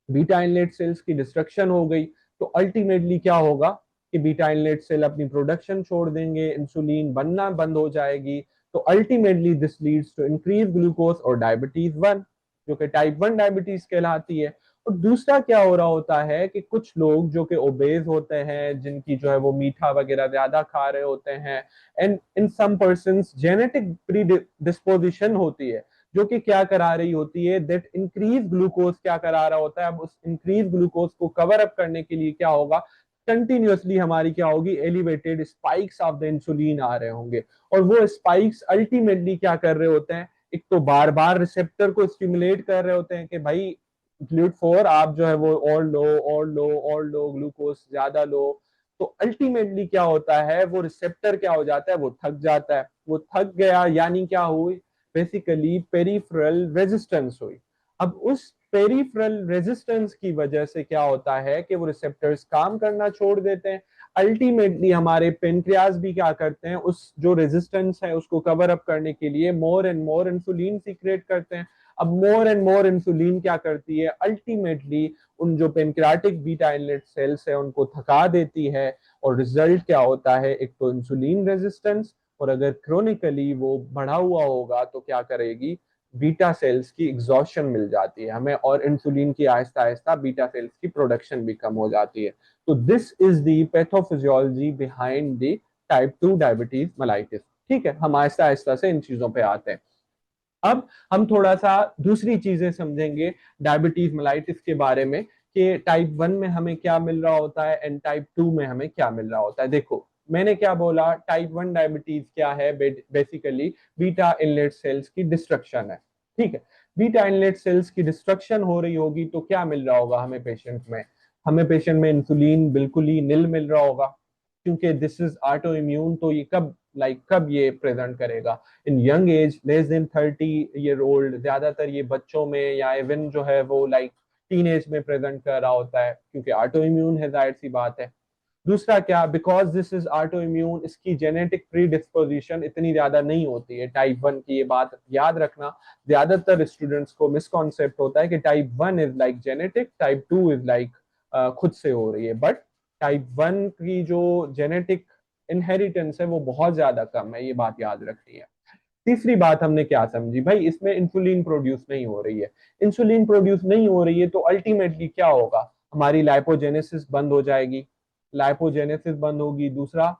बीटा इनलेट सेल्स की डिस्ट्रक्शन हो गई तो अल्टीमेटली क्या होगा कि बीटा इनलेट सेल अपनी प्रोडक्शन छोड़ देंगे, इंसुलिन बनना बंद हो जाएगी। तो ultimately this leads to increase glucose और डायबिटीज 1, जो कि टाइप 1 डायबिटीज कहलाती है। और दूसरा क्या हो रहा होता है कि कुछ लोग जो कि ओबेज होते हैं, जिनकी जो है वो मीठा वगैरह ज्यादा खा रहे होते हैं, and in some persons genetic predisposition होती है जो कि क्या करा रही होती है, दैट इंक्रीज ग्लूकोज क्या करा रहा होता है। अब उस इंक्रीज ग्लूकोज को कवर अप करने के लिए क्या होगा, कंटिन्यूअसली हमारी क्या होगी, elevated spikes of the insulin आ रहे होंगे। और वो स्पाइक्स अल्टीमेटली क्या कर रहे होते हैं, एक तो बार बार रिसेप्टर को स्टिमुलेट कर रहे होते हैं कि भाई ग्लूट4 आप जो है वो और लो और लो और लो, ग्लूकोज ज्यादा लो। तो अल्टीमेटली क्या होता है, वो रिसेप्टर क्या हो जाता है, वो थक जाता है। वो थक गया यानी क्या हुई, बेसिकली पेरिफेरल रेजिस्टेंस हुई। अब उस पेरिफेरल रेजिस्टेंस की वजह से क्या होता है कि वो रिसेप्टर्स काम करना छोड़ देते हैं। अल्टीमेटली हमारे पेनक्रियाज भी क्या करते हैं, उस जो रेजिस्टेंस है उसको कवर अप करने के लिए more and more insulin secret करते हैं। अब मोर एंड मोर इंसुलिन क्या करती है, अल्टीमेटली उन जो पेनक्रियाटिक बीटा इनलेट सेल्स है उनको थका देती है। और रिजल्ट क्या होता है, एक तो इंसुलिन रेजिस्टेंस, और अगर क्रोनिकली वो बढ़ा हुआ होगा तो क्या करेगी, बीटा सेल्स की एग्जॉशन मिल जाती है हमें, और इंसुलिन की आहिस्ता आहिस्ता बीटा सेल्स की प्रोडक्शन भी कम हो जाती है। तो this is the pathophysiology behind the type 2 diabetes mellitus. ठीक है, हम आहिस्ता आहिस्ता से इन चीजों पे आते हैं। अब हम थोड़ा सा दूसरी चीजें समझेंगे डायबिटीज मेलाइटिस के बारे में, कि टाइप 1 में हमें क्या मिल रहा होता है एंड टाइप 2 में हमें क्या मिल रहा होता है। देखो, मैंने क्या बोला, टाइप 1 डायबिटीज क्या है, बेसिकली बीटा इनलेट सेल्स की डिस्ट्रक्शन है। ठीक है, बीटा इनलेट सेल्स की डिस्ट्रक्शन हो रही होगी तो क्या मिल रहा होगा हमें पेशेंट में, हमें पेशेंट में इंसुलिन बिल्कुल ही नील मिल रहा होगा, क्योंकि दिस इज ऑटो इम्यून। तो ये कब कब ये प्रेजेंट करेगा, in young age, less than 30 year old, ज्यादातर ये बच्चों में या इवन जो है वो टीन एज में प्रेजेंट कर रहा होता है, क्योंकि ऑटो इम्यून है, जाहिर सी बात है। दूसरा क्या, because this is auto immune, इसकी जेनेटिक प्री डिस्पोजिशन इतनी ज्यादा नहीं होती है टाइप 1 की, ये बात याद रखना। ज्यादातर स्टूडेंट्स को मिसकॉन्सेप्ट होता है कि type 1 is genetic, type 2 is खुद से हो रही है, बट टाइप 1 की जो जेनेटिक इनहेरिटेंस है वो बहुत ज्यादा कम है, ये बात याद रखनी है। तीसरी बात हमने क्या समझी भाई, इसमें इंसुलिन प्रोड्यूस नहीं हो रही है। इंसुलिन प्रोड्यूस नहीं हो रही है तो अल्टीमेटली क्या होगा, हमारी लाइपोजेनेसिस बंद हो जाएगी। लाइपोजेनेसिस बंद होगी, दूसरा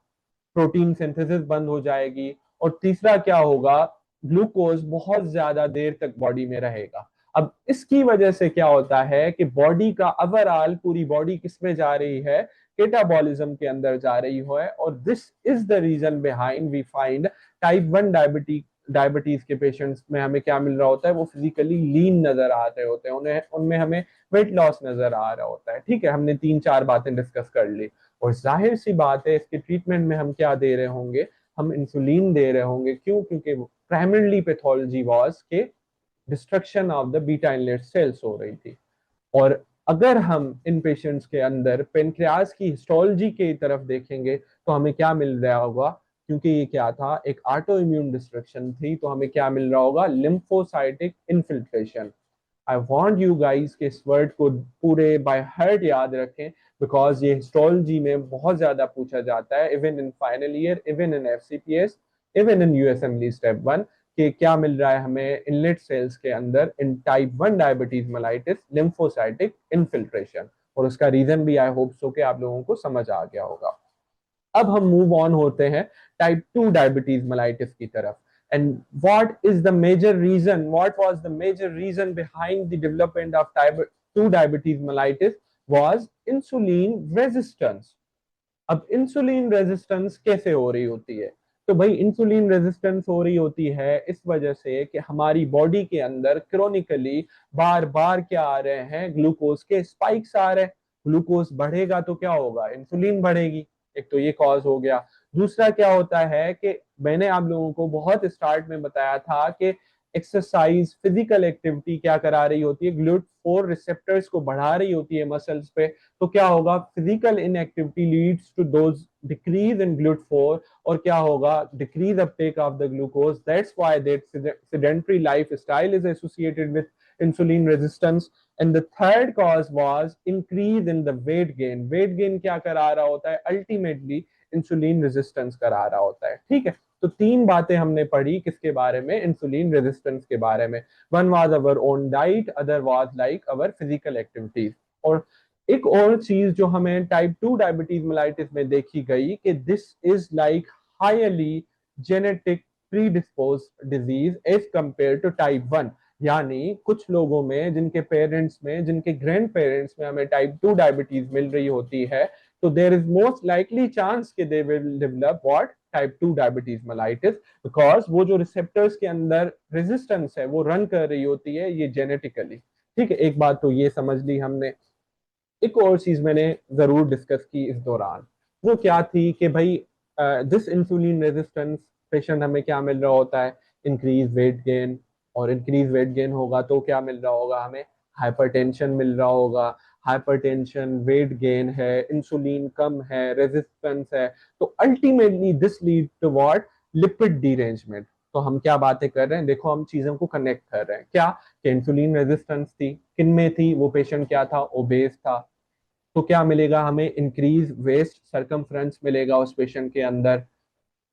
प्रोटीन सिंथेसिस बंद हो जाएगी, और तीसरा क्या होगा, ग्लूकोज बहुत ज्यादा देर तक बॉडी में रहेगा। अब इसकी वजह से क्या होता है कि बॉडी का ओवरऑल, पूरी बॉडी किस में जा रही है, केटाबॉलिज्म के अंदर जा रही है। और this is the reason behind we find type 1 diabetes के पेशेंट्स में हमें क्या मिल रहा होता है, वो फिजिकली लीन नजर आ रहे होते हैं, उन्हें उनमें हमें वेट लॉस नजर आ रहा होता है। ठीक है, हमने 3-4 बातें डिस्कस कर ली। और जाहिर सी बात है इसके ट्रीटमेंट में हम क्या दे रहे होंगे, हम इंसुलिन दे रहे होंगे। क्यों, क्योंकि प्राइमरली पैथोलॉजी वाज के destruction of the beta islet cells हो रही थी। और अगर हम इन पेशेंट्स के अंदर पेनक्रियाज की हिस्टोलॉजी की तरफ देखेंगे तो हमें क्या मिल रहा होगा, क्योंकि ये क्या था, एक ऑटो इम्यून डिस्ट्रक्शन थी, तो हमें क्या मिल रहा होगा, lymphocytic infiltration. I want you guys के इस वर्ड को पूरे बाय हार्ट याद रखें, बिकॉज ये हिस्टोलॉजी में बहुत ज्यादा पूछा जाता है, even in final year, even in FCPS, even in USMLE step 1, कि क्या मिल रहा है हमें इनलेट सेल्स के अंदर in type 1 diabetes mellitus, lymphocytic infiltration. और उसका रीजन भी आई होप सो कि आप लोगों को समझ आ गया होगा। अब हम मूव ऑन होते हैं टाइप 2 डायबिटीज मेलाइटिस की तरफ। And what is the major reason, what was the major reason behind the development of type 2 diabetes mellitus, was insulin resistance. अब इंसुलिन रेजिस्टेंस कैसे हो रही होती है, तो भाई इंसुलिन रेजिस्टेंस हो रही होती है इस वजह से कि हमारी बॉडी के अंदर क्रोनिकली बार बार क्या आ रहे हैं, ग्लूकोज के स्पाइक्स आ रहे हैं। ग्लूकोज बढ़ेगा तो क्या होगा, इंसुलिन बढ़ेगी, एक तो ये कॉज हो गया। दूसरा क्या होता है कि मैंने आप लोगों को बहुत स्टार्ट में बताया था कि एक्सरसाइज, फिजिकल एक्टिविटी क्या करा रही होती है, GLUT4 रिसेप्टर्स को बढ़ा रही होती है मसल्स पे, तो क्या होगा, physical inactivity leads to those decrease in GLUT4, और क्या होगा, decrease uptake of the glucose. That's why that sedentary life style is associated with insulin resistance. And the third cause was increase in the weight gain. Weight gain क्या करा रहा होता है, अल्टीमेटली इंसुलिन रेजिस्टेंस करा रहा होता है। ठीक है, तो तीन बातें हमने पढ़ी किसके बारे में, इंसुलिन रेजिस्टेंस के बारे में। One was our own diet, other was like our physical activities. और एक और चीज जो हमें टाइप 2 डायबिटीज मेलाइटिस में देखी गई कि this is like highly genetic predispose disease as compare to type 1। यानी कुछ लोगों में, जिनके पेरेंट्स में, जिनके ग्रैंड पेरेंट्स में हमें टाइप 2 डायबिटीज मिल रही होती है, तो there is most likely chance कि they will develop what, type 2 diabetes mellitus, because वो जो रिसेप्टर्स के अंदर रेजिस्टेंस है वो रन कर रही होती है ये जेनेटिकली। ठीक है, एक बात तो ये समझ ली हमने। एक और चीज मैंने जरूर डिस्कस की इस दौरान, वो क्या थी कि भाई दिस इंसुलिन रेजिस्टेंस पेशेंट हमें क्या मिल रहा होता है, इंक्रीज वेट गेन। और इंक्रीज वेट गेन होगा तो क्या मिल रहा होगा हमें, हाइपरटेंशन मिल रहा होगा। हाइपरटेंशन, वेट गेन है, इंसुलिन कम है, रेजिस्टेंस है, तो ultimately this lead to what, lipid derangement. तो हम क्या बातें कर रहे हैं, देखो हम चीजों को कनेक्ट कर रहे हैं क्या, कि इंसुलिन रेजिस्टेंस थी, किन में थी, वो पेशेंट क्या था, ओबेस था, तो क्या मिलेगा हमें, इंक्रीज वेस्ट सरकमफ्रेंस मिलेगा उस पेशेंट के अंदर।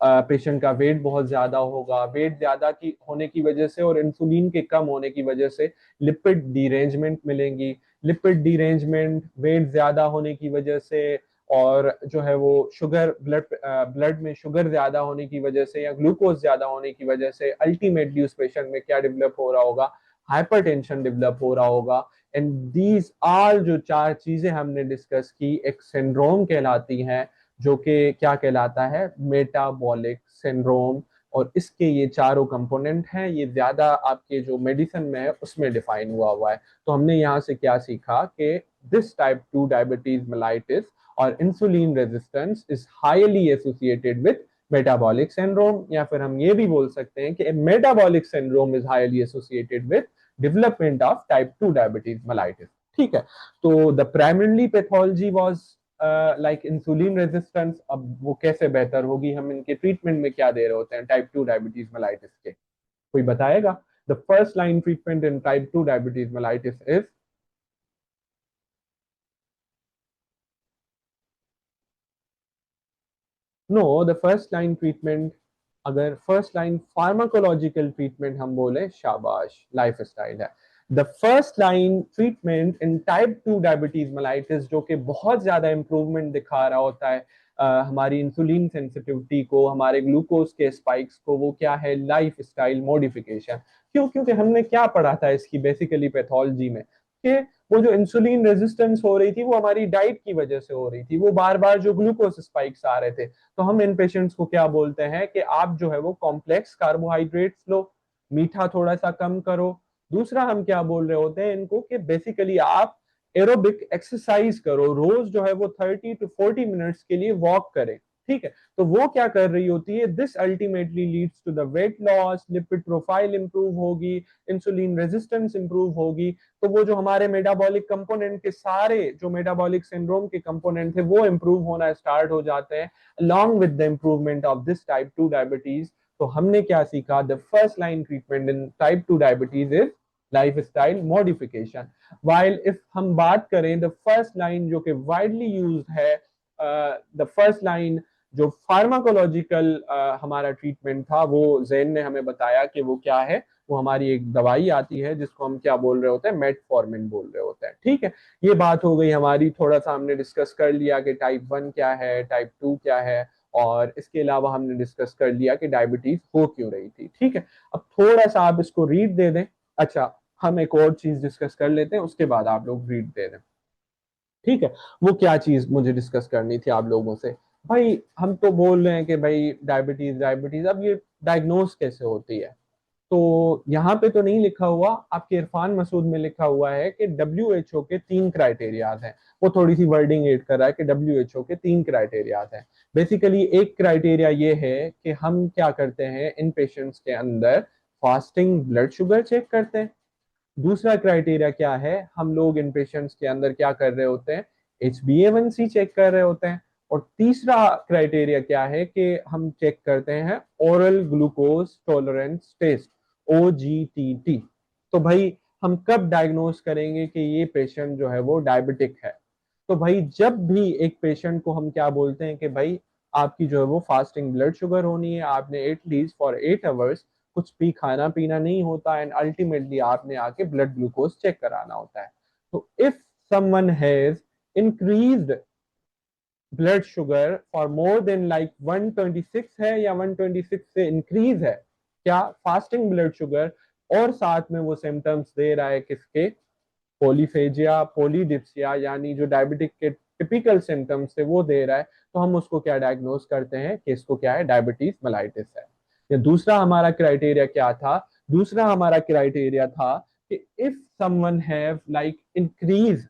पेशेंट का वेट बहुत ज्यादा होगा, वेट ज्यादा की होने की वजह से और इंसुलिन के कम होने की वजह से लिपिड डीरेंजमेंट मिलेंगी। लिपिड डीरेंजमेंट, वेट ज्यादा होने की वजह से, और जो है वो शुगर, ब्लड में शुगर ज्यादा होने की वजह से या ग्लूकोज ज्यादा होने की वजह से अल्टीमेटली उस पेशेंट में क्या डेवलप हो रहा होगा, हाइपरटेंशन डेवलप हो रहा होगा। एंड दीज आल जो चार चीजें हमने डिस्कस की एक सिंड्रोम कहलाती हैं, जो कि क्या कहलाता है, मेटाबॉलिक सिंड्रोम। और इसके ये चारों कंपोनेंट हैं, ये ज्यादा आपके जो मेडिसिन में है उसमें डिफाइन हुआ हुआ है। तो हमने यहाँ से क्या सीखा कि दिस टाइप 2 डायबिटीज मेलाइटिस और insulin resistance is highly associated with metabolic syndrome, या फिर हम ये भी बोल सकते हैं कि metabolic syndrome is highly associated with development of type 2 diabetes mellitus. ठीक है, तो the primary pathology was like insulin resistance. अब वो कैसे बेहतर होगी, हम इनके ट्रीटमेंट में क्या दे रहे होते हैं टाइप 2 डायबिटीज मेलाइटिस के, कोई बताएगा? The first line treatment in type 2 diabetes mellitus is, no, the first line treatment, अगर फर्स्ट लाइन फार्माकोलॉजिकल ट्रीटमेंट हम बोले, शाबाश, लाइफ स्टाइल है। The first line treatment in type 2 diabetes mellitus, जो कि बहुत ज्यादा इंप्रूवमेंट दिखा रहा होता है हमारी इंसुलिन सेंसिटिविटी को, हमारे ग्लूकोज के स्पाइक्स को, वो क्या है, लाइफ स्टाइल मॉडिफिकेशन। क्यों? क्योंकि हमने क्या पढ़ा था इसकी बेसिकली पैथोलॉजी में, कि वो जो इंसुलिन रेजिस्टेंस हो रही थी वो हमारी डाइट की वजह से हो रही थी, वो बार बार जो ग्लूकोज स्पाइक्स आ रहे थे। तो हम इन पेशेंट्स को क्या बोलते हैं कि आप जो है वो कॉम्प्लेक्स कार्बोहाइड्रेट्स लो, मीठा थोड़ा सा कम करो। दूसरा हम क्या बोल रहे होते हैं इनको कि बेसिकली आप एरोबिक एक्सरसाइज करो, रोज जो है वो 30 to 40 मिनट्स के लिए वॉक करें। ठीक है, तो वो क्या कर रही होती है, this ultimately leads to the weight loss, lipid profile improve होगी, इंसुलिन रेजिस्टेंस इंप्रूव होगी। तो वो जो हमारे मेटाबॉलिक कंपोनेंट के सारे, जो मेटाबॉलिक सिंड्रोम के कंपोनेंट थे वो इंप्रूव होना स्टार्ट हो जाते हैं along with the improvement of this type 2 diabetes। तो हमने क्या सीखा, the first line treatment in type 2 diabetes is lifestyle modification। while if हम बात करें the first line जो कि widely used है, the first line जो फार्माकोलॉजिकल हमारा ट्रीटमेंट था, वो जैन ने हमें बताया कि वो क्या है, वो हमारी एक दवाई आती है जिसको हम क्या बोल रहे होते हैं, मेटफॉर्मिन बोल रहे होते हैं। ठीक है, ये बात हो गई हमारी, थोड़ा सा हमने डिस्कस कर लिया कि टाइप 1 क्या है, टाइप 2 क्या है, और इसके अलावा हमने डिस्कस कर लिया कि डायबिटीज हो क्यों रही थी। ठीक है, अब थोड़ा सा आप इसको रीड दे दें। अच्छा, हम एक और चीज डिस्कस कर लेते हैं, उसके बाद आप लोग रीड दे दें। ठीक है, वो क्या चीज मुझे डिस्कस करनी थी आप लोगों से, भाई हम तो बोल रहे हैं कि भाई डायबिटीज डायबिटीज, अब ये डायग्नोस कैसे होती है? तो यहाँ पे तो नहीं लिखा हुआ, आपके इरफान मसूद में लिखा हुआ है कि WHO के 3 क्राइटेरियाज हैं। वो थोड़ी सी वर्डिंग एड कर रहा है कि WHO के 3 क्राइटेरियाज हैं। बेसिकली एक क्राइटेरिया ये है कि हम क्या करते हैं इन पेशेंट्स के अंदर फास्टिंग ब्लड शुगर चेक करते हैं। दूसरा क्राइटेरिया क्या है, हम लोग इन पेशेंट्स के अंदर क्या कर रहे होते हैं, HbA1c चेक कर रहे होते हैं। और तीसरा क्राइटेरिया क्या है कि हम चेक करते हैं oral glucose tolerance test, OGTT। तो भाई हम कब डायग्नोज करेंगे कि ये पेशेंट जो है वो डायबिटिक है? तो भाई जब भी एक पेशेंट को हम क्या बोलते हैं कि भाई आपकी जो है वो फास्टिंग ब्लड शुगर होनी है, आपने एटलीस्ट फॉर 8 आवर्स कुछ भी खाना पीना नहीं होता, एंड अल्टीमेटली आपने आके ब्लड ग्लूकोज चेक कराना होता है। तो if someone has increased blood sugar for more than like 126 है या 126 से इंक्रीज है, क्या फास्टिंग ब्लड शुगर, और साथ में वो सिम्टम्स दे रहा है किसके, पोलीफेजिया पोलीडिप्सिया, यानी जो डायबिटिक के टिपिकल सिम्टम्स थे वो दे रहा है, तो हम उसको क्या डायग्नोज करते हैं कि इसको क्या है, डायबिटीज मेलाइटिस है। या दूसरा हमारा क्राइटेरिया क्या था, दूसरा हमारा क्राइटेरिया था कि if someone have like increase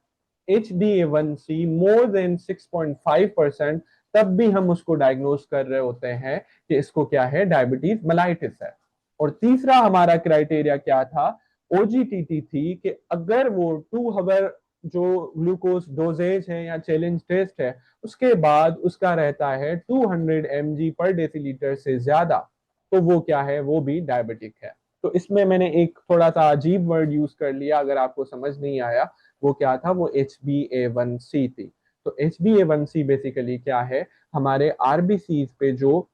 HbA1c more than 6.5%, तब भी हम उसको डायग्नोज कर रहे होते हैं कि इसको क्या है, डायबिटीज मेलाइटिस है। और तीसरा हमारा क्राइटेरिया क्या था, OGTT थी, कि अगर वो 2 आवर जो ग्लूकोज डोजेज है या चैलेंज टेस्ट है उसके बाद उसका रहता है 200 mg/dL से ज्यादा, तो वो क्या है, वो भी डायबिटिक है। तो इसमें मैंने एक थोड़ा सा अजीब वर्ड यूज कर लिया, अगर आपको समझ नहीं आया वो क्या था, वो HbA1c थी। तो HbA1c बेसिकली क्या है, हमारे आरबीसी पे जो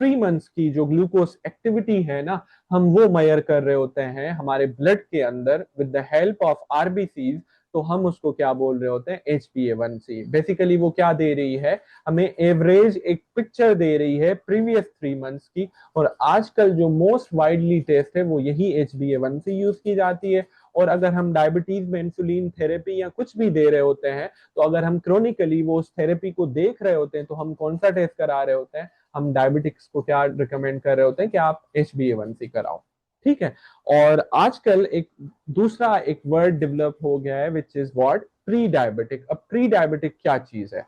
3 मंथ्स की जो ग्लूकोज एक्टिविटी है ना, हम वो मेजर कर रहे होते हैं हमारे ब्लड के अंदर with the help of RBC. तो हम उसको क्या बोल रहे होते हैं, HbA1c। बेसिकली वो क्या दे रही है, हमें एवरेज एक पिक्चर दे रही है प्रीवियस 3 मंथ्स की। और आजकल जो मोस्ट वाइडली टेस्ट है वो यही HbA1c यूज की जाती है। और अगर हम डायबिटीज में इंसुलिन थेरेपी या कुछ भी दे रहे होते हैं, तो अगर हम क्रोनिकली वो उस थेरेपी को देख रहे होते हैं, तो हम कौन सा टेस्ट करा रहे होते हैं, हम डायबिटिक्स को क्या रिकमेंड कर रहे होते हैं कि आप HbA1c कराओ। ठीक है। और आजकल एक दूसरा एक वर्ड डेवलप हो गया है which is what, pre diabetic. अब प्री डायबिटिक क्या चीज है,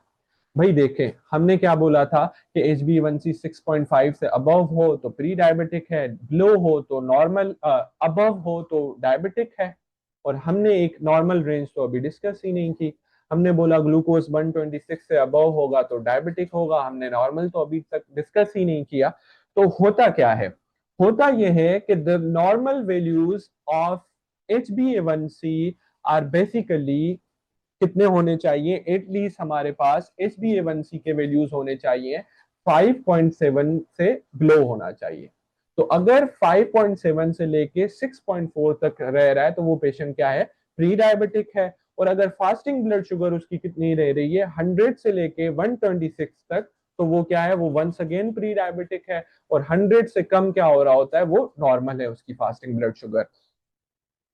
भाई देखें हमने क्या बोला था कि HbA1c 6.5 से अबव हो तो प्री डायबिटिक है, लो हो तो नॉर्मल, अबव हो तो डायबिटिक है। और हमने एक नॉर्मल रेंज तो अभी डिस्कस ही नहीं की। हमने बोला ग्लूकोज 126 से अबव होगा तो डायबिटिक होगा, हमने नॉर्मल तो अभी तक डिस्कस ही नहीं किया। तो होता क्या है, होता यह है कि the normal values of HbA1c are basically कितने होने चाहिए, एटलीस्ट हमारे पास HbA1c के वैल्यूज होने चाहिए 5.7 से बिलो होना चाहिए। तो अगर 5.7 से लेके 6.4 तक रह रहा है तो वो पेशेंट क्या है, प्री डायबिटिक है। और अगर फास्टिंग ब्लड शुगर उसकी कितनी रह रही है, 100 से लेके 126 तक, तो वो क्या है, वो वंस अगेन प्री डायबिटिक है। और 100 से कम क्या हो रहा होता है, वो नॉर्मल है उसकी फास्टिंग ब्लड शुगर।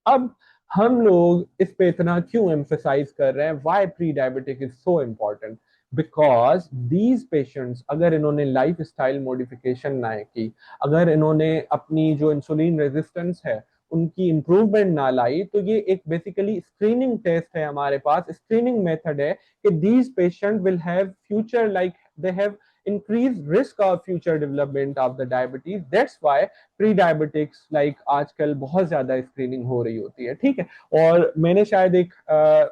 अब हम लोग इस पे इतना क्यों एम्फेसाइज कर रहे हैं, why pre diabetic is so important, because these patients अगर इन्होंने लाइफ स्टाइल मॉडिफिकेशन ना की, अगर इन्होंने अपनी जो इंसुलिन रेजिस्टेंस है उनकी इंप्रूवमेंट ना लाई, तो ये एक बेसिकली स्क्रीनिंग टेस्ट है हमारे पास, स्क्रीनिंग मेथड है कि these patient will have future like they have increased risk of future development of the diabetes. That's why pre diabetics like आजकल बहुत ज्यादा स्क्रीनिंग हो रही होती है। ठीक है। और मैंने शायद एक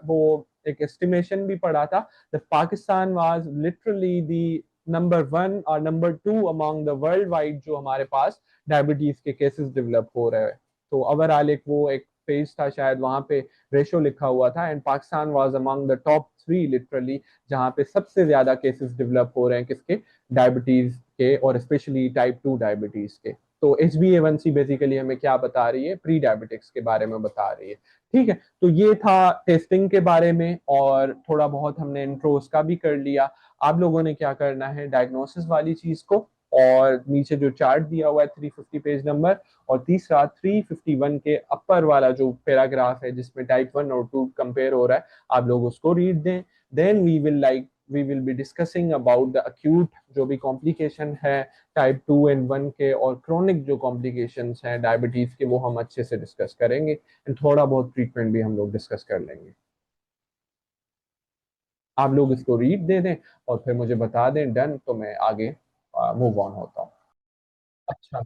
वो एक एस्टिमेशन भी पढ़ा था, that Pakistan was literally the number 1 और number 2 among the world wide जो हमारे पास डायबिटीज के केसेस डेवलप हो रहे हैं। तो ओवरऑल एक वो एक पेज था शायद, वहां पे रेशो लिखा हुआ था, and Pakistan was among the top 3 literally, जहां पे सबसे ज्यादा केसेस डेवलप हो रहे हैं किसके, डायबिटीज के, और स्पेशली टाइप 2 डायबिटीज के। तो HbA1c बेसिकली हमें क्या बता रही है, प्री डायबिटिक्स के बारे में बता रही है। ठीक है। तो ये था टेस्टिंग के बारे में, और थोड़ा बहुत हमने इंट्रोस का भी कर लिया। आप लोगों ने क्या करना है, डायग्नोसिस वाली चीज को, और नीचे जो चार्ट दिया हुआ है 350 पेज नंबर, और तीसरा 351 के अपर वाला जो पैराग्राफ है जिसमें टाइप 1 और 2 कंपेयर हो रहा है, आप लोग उसको रीड दें। Then we will be discussing about the acute जो भी कॉम्प्लिकेशन है टाइप 2 एंड 1 के, और क्रोनिक जो कॉम्प्लिकेशंस हैं डायबिटीज के, वो हम अच्छे से डिस्कस करेंगे, एंड थोड़ा बहुत ट्रीटमेंट भी हम लोग डिस्कस कर लेंगे। आप लोग इसको रीड दे दें और फिर मुझे बता दें डन, तो मैं आगे मूव ऑन होता हूँ। अच्छा।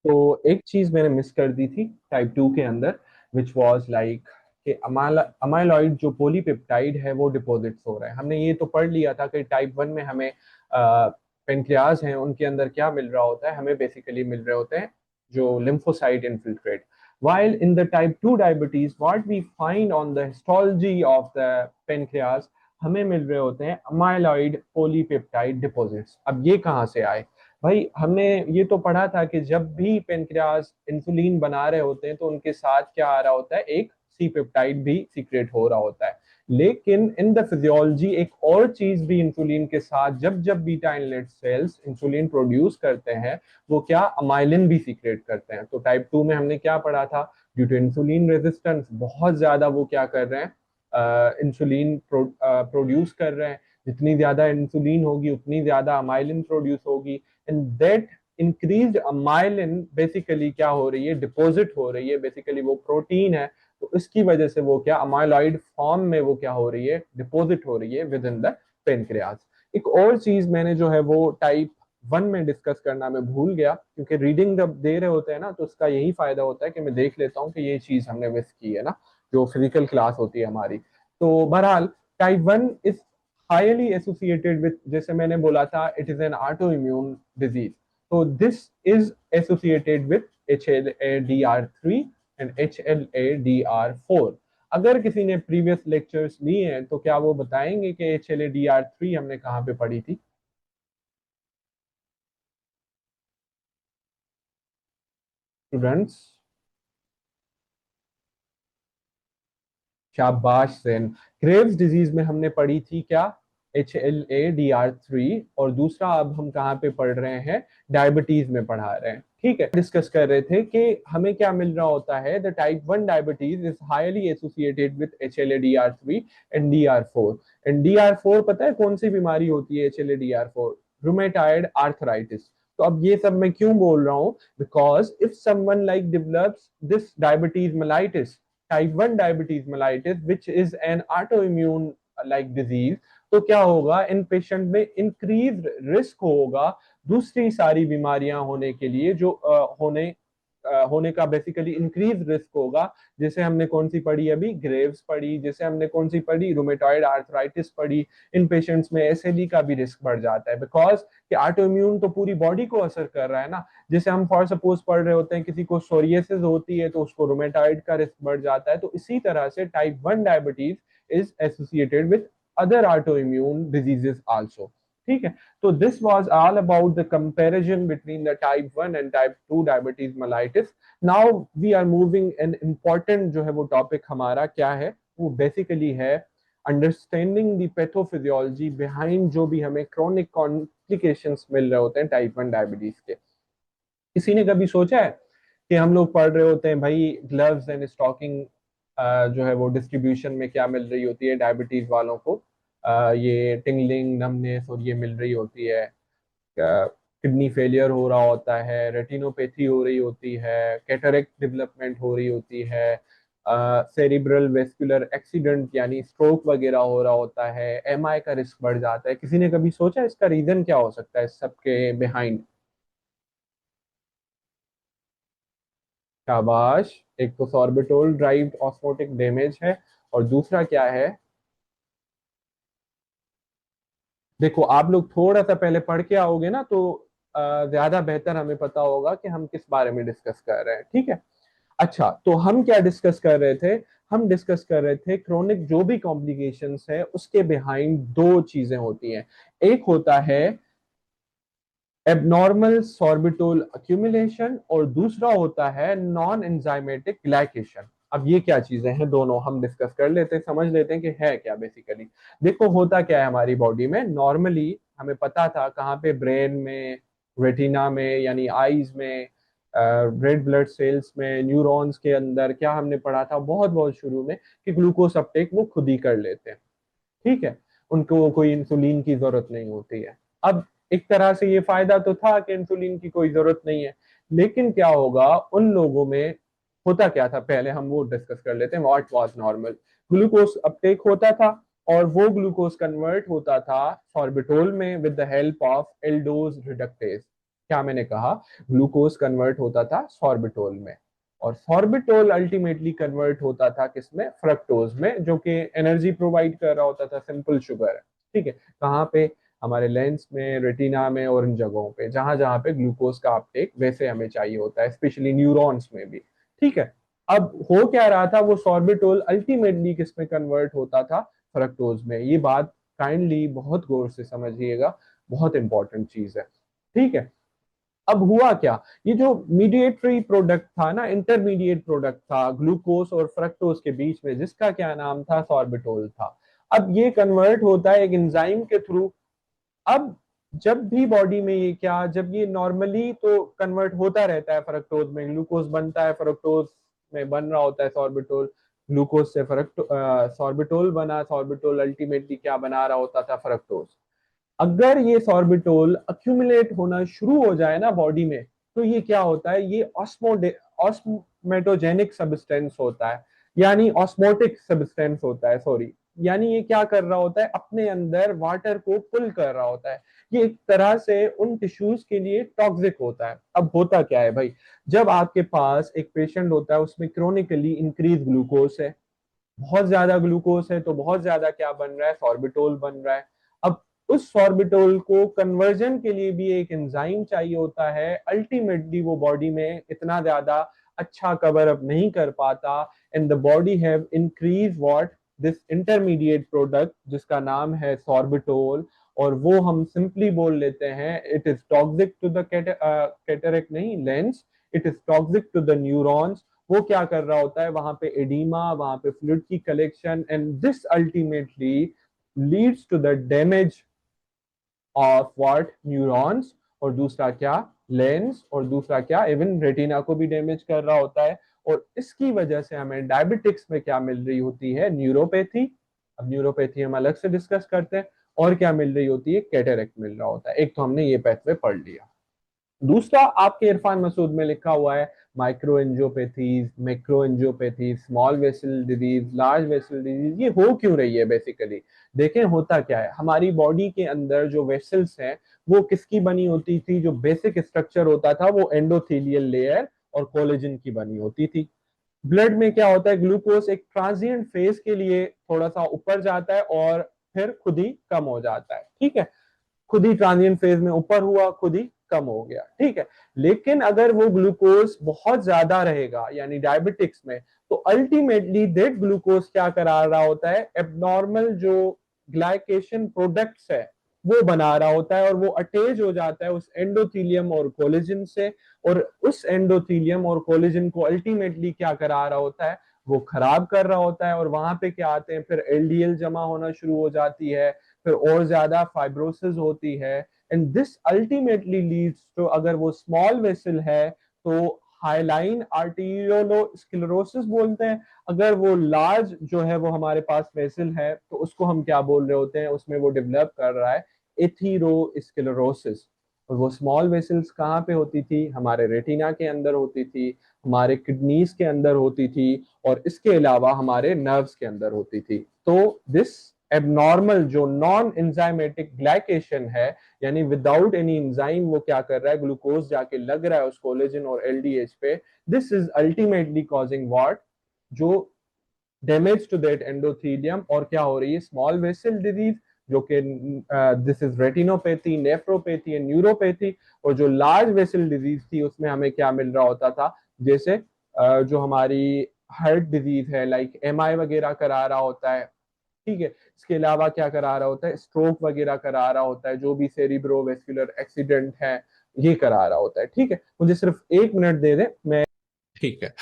तो एक चीज मैंने मिस कर दी थी टाइप 2 के अंदर, विच वाज लाइक कि अमाइलॉइड जो पोलीपेप्टाइड है वो डिपॉजिट्स हो रहा है। हमने ये तो पढ़ लिया था कि टाइप 1 में हमें पेनक्रियाज हैं उनके अंदर क्या मिल रहा होता है, हमें बेसिकली मिल रहे होते हैं जो lymphocyte infiltrate. While in the type 2 diabetes, what we find on the histology of the pancreas, हमें मिल रहे होते हैं अमाइलॉइड पोलीपेप्टाइड डिपॉजिट्स। अब ये कहाँ से आए भाई? हमने ये तो पढ़ा था कि जब भी पेनक्रियाज इंसुलिन बना रहे होते हैं तो उनके साथ क्या आ रहा होता है, एक सी पेप्टाइड भी सीक्रेट हो रहा होता है। लेकिन इन द फिजियोलॉजी एक और चीज भी इंसुलिन के साथ, जब जब beta islet cells insulin produce करते हैं वो क्या अमाइलिन भी सीक्रेट करते हैं। तो टाइप 2 में हमने क्या पढ़ा था, ड्यू टू इंसुलिन रेजिस्टेंस बहुत ज्यादा वो क्या कर रहे हैं, इंसुलिन प्रोड्यूस कर रहे हैं। जितनी ज्यादा इंसुलिन होगी उतनी ज्यादा अमाइलिन प्रोड्यूस होगी, and that increased amylin basically क्या हो रही है, डिपॉजिट हो रही है। बेसिकली वो प्रोटीन है, तो इसकी वजह से वो क्या अमाइलॉइड फॉर्म में वो क्या हो रही है, डिपॉजिट हो रही है विद इन द पेनक्रियाज। एक और चीज मैंने जो है वो टाइप 1 में डिस्कस करना मैं भूल गया, क्योंकि रीडिंग जब दे रहे होते हैं ना तो उसका यही फायदा होता है कि मैं देख लेता हूँ कि ये चीज हमने मिस की है ना, जो फिजिकल क्लास होती है हमारी। तो बहरहाल type 1 is highly associated with, जैसे मैंने बोला था, it is an autoimmune disease. तो this is associated with HLA-DR3 and HLA-DR4। अगर किसी ने प्रीवियस लेक्चर्स लिए हैं तो क्या वो बताएंगे कि HLA-DR3 हमने कहाँ पे पढ़ी थी? स्टूडेंट्स, शाबाश सेन। ग्रेव्स डिजीज में हमने पढ़ी थी क्या, HLA-DR3। और दूसरा अब हम कहाँ पे पढ़ रहे हैं, डायबिटीज में पढ़ा रहे हैं। ठीक है, डिस्कस कर रहे थे कि हमें क्या मिल रहा होता है, the type 1 diabetes is highly associated with HLA-DR3 and DR4। And DR4 पता है कौन सी बीमारी होती है? HLA-DR4 rheumatoid arthritis. तो अब ये सब मैं क्यों बोल रहा हूँ, because if someone like develops this diabetes mellitus, type 1 diabetes mellitus which is an autoimmune like disease, तो क्या होगा, इन पेशेंट में इंक्रीज रिस्क होगा दूसरी सारी बीमारियां होने के लिए, जो होने का बेसिकली इंक्रीज रिस्क होगा। जैसे हमने कौन सी पढ़ी अभी, ग्रेव्स पढ़ी, जैसे हमने कौन सी पढ़ी, रूमेटॉइड आर्थराइटिस पढ़ी। इन पेशेंट्स में एसएलई का भी रिस्क बढ़ जाता है, बिकॉज कि ऑटोइम्यून तो पूरी बॉडी को असर कर रहा है ना। जैसे हम फॉर सपोज पढ़ रहे होते हैं किसी को सोरियसिस होती है तो उसको रोमेटाइड का रिस्क बढ़ जाता है। तो इसी तरह से type 1 diabetes is associated with other autoimmune diseases also. ठीक है, तो this was all about the comparison between the type 1 and type 2 diabetes mellitus. Now we are moving an important जो है वो टॉपिक हमारा क्या है, वो बेसिकली है अंडरस्टैंडिंग द पैथोफिजियोलॉजी बिहाइंड जो भी हमें क्रोनिक कॉम्प्लिकेशंस मिल रहे होते हैं टाइप 1 डायबिटीज के। किसी ने कभी सोचा है कि हम लोग पढ़ रहे होते हैं भाई ग्लव्स एंड स्टॉकिंग जो है वो डिस्ट्रीब्यूशन में क्या मिल रही होती है डायबिटीज वालों को, ये टिंगलिंग, नमनेस और ये मिल रही होती है, किडनी फेलियर हो रहा होता है, रेटिनोपैथी हो रही होती है, कैटरेक्ट डेवलपमेंट हो रही होती है, सेरिब्रल वेस्कुलर एक्सीडेंट यानी स्ट्रोक वगैरह हो रहा होता है, एमआई का रिस्क बढ़ जाता है। किसी ने कभी सोचा इसका रीजन क्या हो सकता है, इस सबके बिहाइंड? शाबाश। एक तो सॉर्बिटोल ड्राइव्ड ऑस्मोटिक डैमेज है, और दूसरा क्या है? देखो आप लोग थोड़ा सा पहले पढ़ के आओगे ना तो ज्यादा बेहतर हमें पता होगा कि हम किस बारे में डिस्कस कर रहे हैं। ठीक है, अच्छा तो हम क्या डिस्कस कर रहे थे? हम डिस्कस कर रहे थे क्रोनिक जो भी कॉम्प्लिकेशंस है उसके बिहाइंड दो चीजें होती हैं। एक होता है एबनॉर्मल सॉर्बिटोल अक्यूमुलेशन, और दूसरा होता है नॉन एंजाइमेटिक ग्लाइकेशन। अब ये क्या चीजें हैं, दोनों हम डिस्कस कर लेते हैं, समझ लेते हैं कि है क्या बेसिकली। देखो होता क्या है हमारी बॉडी में नॉर्मली, हमें पता था कहाँ पे, ब्रेन में, रेटिना में यानी आईज में, रेड ब्लड सेल्स में, न्यूरॉन्स के अंदर, क्या हमने पढ़ा था बहुत बहुत शुरू में, कि ग्लूकोज अपटेक वो खुद ही कर लेते हैं। ठीक है, उनको कोई इंसुलिन की जरूरत नहीं होती है। अब एक तरह से ये फायदा तो था कि इंसुलिन की कोई जरूरत नहीं है, लेकिन क्या होगा उन लोगों में, होता क्या था पहले हम वो डिस्कस कर लेते हैं। What was normal, glucose Uptake होता था, और वो ग्लूकोज कन्वर्ट होता था सॉर्बिटोल में with the help of aldose reductase. क्या मैंने कहा, ग्लूकोज कन्वर्ट होता था सॉर्बिटोल में, और सॉर्बिटोल अल्टीमेटली कन्वर्ट होता था किसमें, फ्रक्टोज में, जो कि एनर्जी प्रोवाइड कर रहा होता था, सिंपल शुगर है। ठीक है, कहाँ पे, हमारे लेंस में, रेटिना में, और इन जगहों पे जहां जहां पे ग्लूकोज का अपटेक वैसे हमें चाहिए होता है, स्पेशली न्यूरॉन्स में भी। ठीक है, अब हो क्या रहा था, वो सॉर्बिटोल अल्टीमेटली किस में कन्वर्ट होता था, फ्रक्टोज में। ये बात काइंडली बहुत गौर से समझिएगा, बहुत इंपॉर्टेंट चीज है। ठीक है, अब हुआ क्या, ये जो मीडिएटरी प्रोडक्ट था ना, इंटरमीडिएट प्रोडक्ट था ग्लूकोज और फ्रक्टोज के बीच में, जिसका क्या नाम था, सॉर्बिटोल था। अब ये कन्वर्ट होता है एक एंजाइम के थ्रू। अब जब भी बॉडी में ये क्या, जब ये नॉर्मली तो कन्वर्ट होता रहता है फ्रक्टोज में, ग्लूकोज बनता है, फ्रक्टोज में बन रहा होता है सॉर्बिटोल, ग्लूकोज से फ्रक्टो सॉर्बिटोल बना, सॉर्बिटोल अल्टीमेटली क्या बना रहा होता था, फ्रक्टोज। अगर ये सॉर्बिटोल अक्यूमुलेट होना शुरू हो जाए ना बॉडी में, तो ये क्या होता है, ये ऑस्मोमेटोजेनिक सब्सटेंस होता है, यानी ऑस्मोटिक सब्सटेंस होता है, सॉरी। यानी ये क्या कर रहा होता है, अपने अंदर वाटर को पुल कर रहा होता है। ये एक तरह से उन टिश्यूज के लिए टॉक्सिक होता है। अब होता क्या है भाई, जब आपके पास एक पेशेंट होता है, उसमें क्रोनिकली इंक्रीज ग्लूकोज है, बहुत ज्यादा ग्लूकोज है, तो बहुत ज्यादा क्या बन रहा है, सॉर्बिटोल बन रहा है। अब उस सॉर्बिटोल को कन्वर्जन के लिए भी एक एंजाइम चाहिए होता है, अल्टीमेटली वो बॉडी में इतना ज्यादा अच्छा कवर अप नहीं कर पाता, and the body have increase what, this intermediate product जिसका नाम है सॉर्बिटोल, और वो हम सिंपली बोल लेते हैं it is toxic to the cataract, नहीं lens, it is toxic to the neurons. वो क्या कर रहा होता है, वहां पे एडिमा, वहां पे फ्लूइड की collection, and this ultimately leads to the damage of what, neurons, और दूसरा क्या, लेंस, और दूसरा क्या, इवन रेटिना को भी डैमेज कर रहा होता है। और इसकी वजह से हमें डायबिटिक्स में क्या मिल रही होती है, न्यूरोपैथी। अब न्यूरोपैथी हम अलग से डिस्कस करते हैं। और क्या मिल रही होती है, कैटेरेक्ट मिल रहा होता है। एक तो हमने ये पैथवे पढ़ लिया। दूसरा आपके इरफान मसूद में लिखा हुआ है microangiopathies, macroangiopathy, small vessel disease, large vessel disease. ये हो क्यों रही है बेसिकली, देखें होता क्या है, हमारी बॉडी के अंदर जो वेसल्स हैं, वो किसकी बनी होती थी, जो बेसिक स्ट्रक्चर होता था वो एंडोथेलियल लेयर और कोलेजन की बनी होती थी। ब्लड में क्या होता है, ग्लूकोज एक ट्रांजिएंट फेज के लिए थोड़ा सा ऊपर जाता है और फिर खुद ही कम हो जाता है। ठीक है, खुद ही ट्रांजिएंट फेज में ऊपर हुआ, खुद ही कम हो गया। ठीक है, लेकिन अगर वो ग्लूकोज बहुत ज्यादा रहेगा, यानी डायबिटिक्स में, तो अल्टीमेटली दैट ग्लूकोज क्या करा रहा होता है, एबनॉर्मल जो ग्लाइकेशन प्रोडक्ट्स है वो बना रहा होता है, और वो अटैच हो जाता है उस एंडोथीलियम और कोलेजन से। और उस एंडोथीलियम और कोलेजन को अल्टीमेटली क्या करा रहा होता है, वो खराब कर रहा होता है। और वहां पे क्या आते हैं, फिर एलडीएल जमा होना शुरू हो जाती है, फिर और ज्यादा फाइब्रोसिस होती है, and this ultimately leads to, अगर वो स्मॉल वेसल है तो हाईलाइन आर्टीरियोलोस्क्लेरोसिस बोलते हैं। अगर वो लार्ज जो है वो हमारे पास वेसल है, तो उसको हम क्या बोल रहे होते हैं, उसमें वो डेवलप कर रहा है एथीरोस्क्लेरोसिस। और वो स्मॉल वेसल्स कहाँ पे होती थी, हमारे रेटिना के अंदर होती थी, हमारे किडनीज के अंदर होती थी, और इसके अलावा हमारे नर्व्स के अंदर होती थी। तो दिस एबनॉर्मल जो नॉन एंजाइमेटिक ग्लाइकेशन है, यानी विदाउट एनी एंजाइम, वो क्या कर रहा है, ग्लूकोज जाके लग रहा है उस कोलेजन और एलडीएच पे, this is ultimately causing what, जो डैमेज टू दैट एंडोथीलियम, और क्या हो रही है, स्मॉल वेसल डिजीज, जो कि this is retinopathy, nephropathy and neuropathy. और जो लार्ज वेसल डिजीज थी, उसमें हमें क्या मिल रहा होता था, जैसे जो हमारी हार्ट डिजीज है, लाइक एमआई वगैरह करा रहा होता है। ठीक है, इसके अलावा क्या करा रहा होता है, स्ट्रोक वगैरह करा रहा होता है, जो भी सेरिब्रोवेस्कुलर एक्सीडेंट है ये करा रहा होता है। ठीक है, मुझे सिर्फ 1 मिनट दे दें, मैं। ठीक है,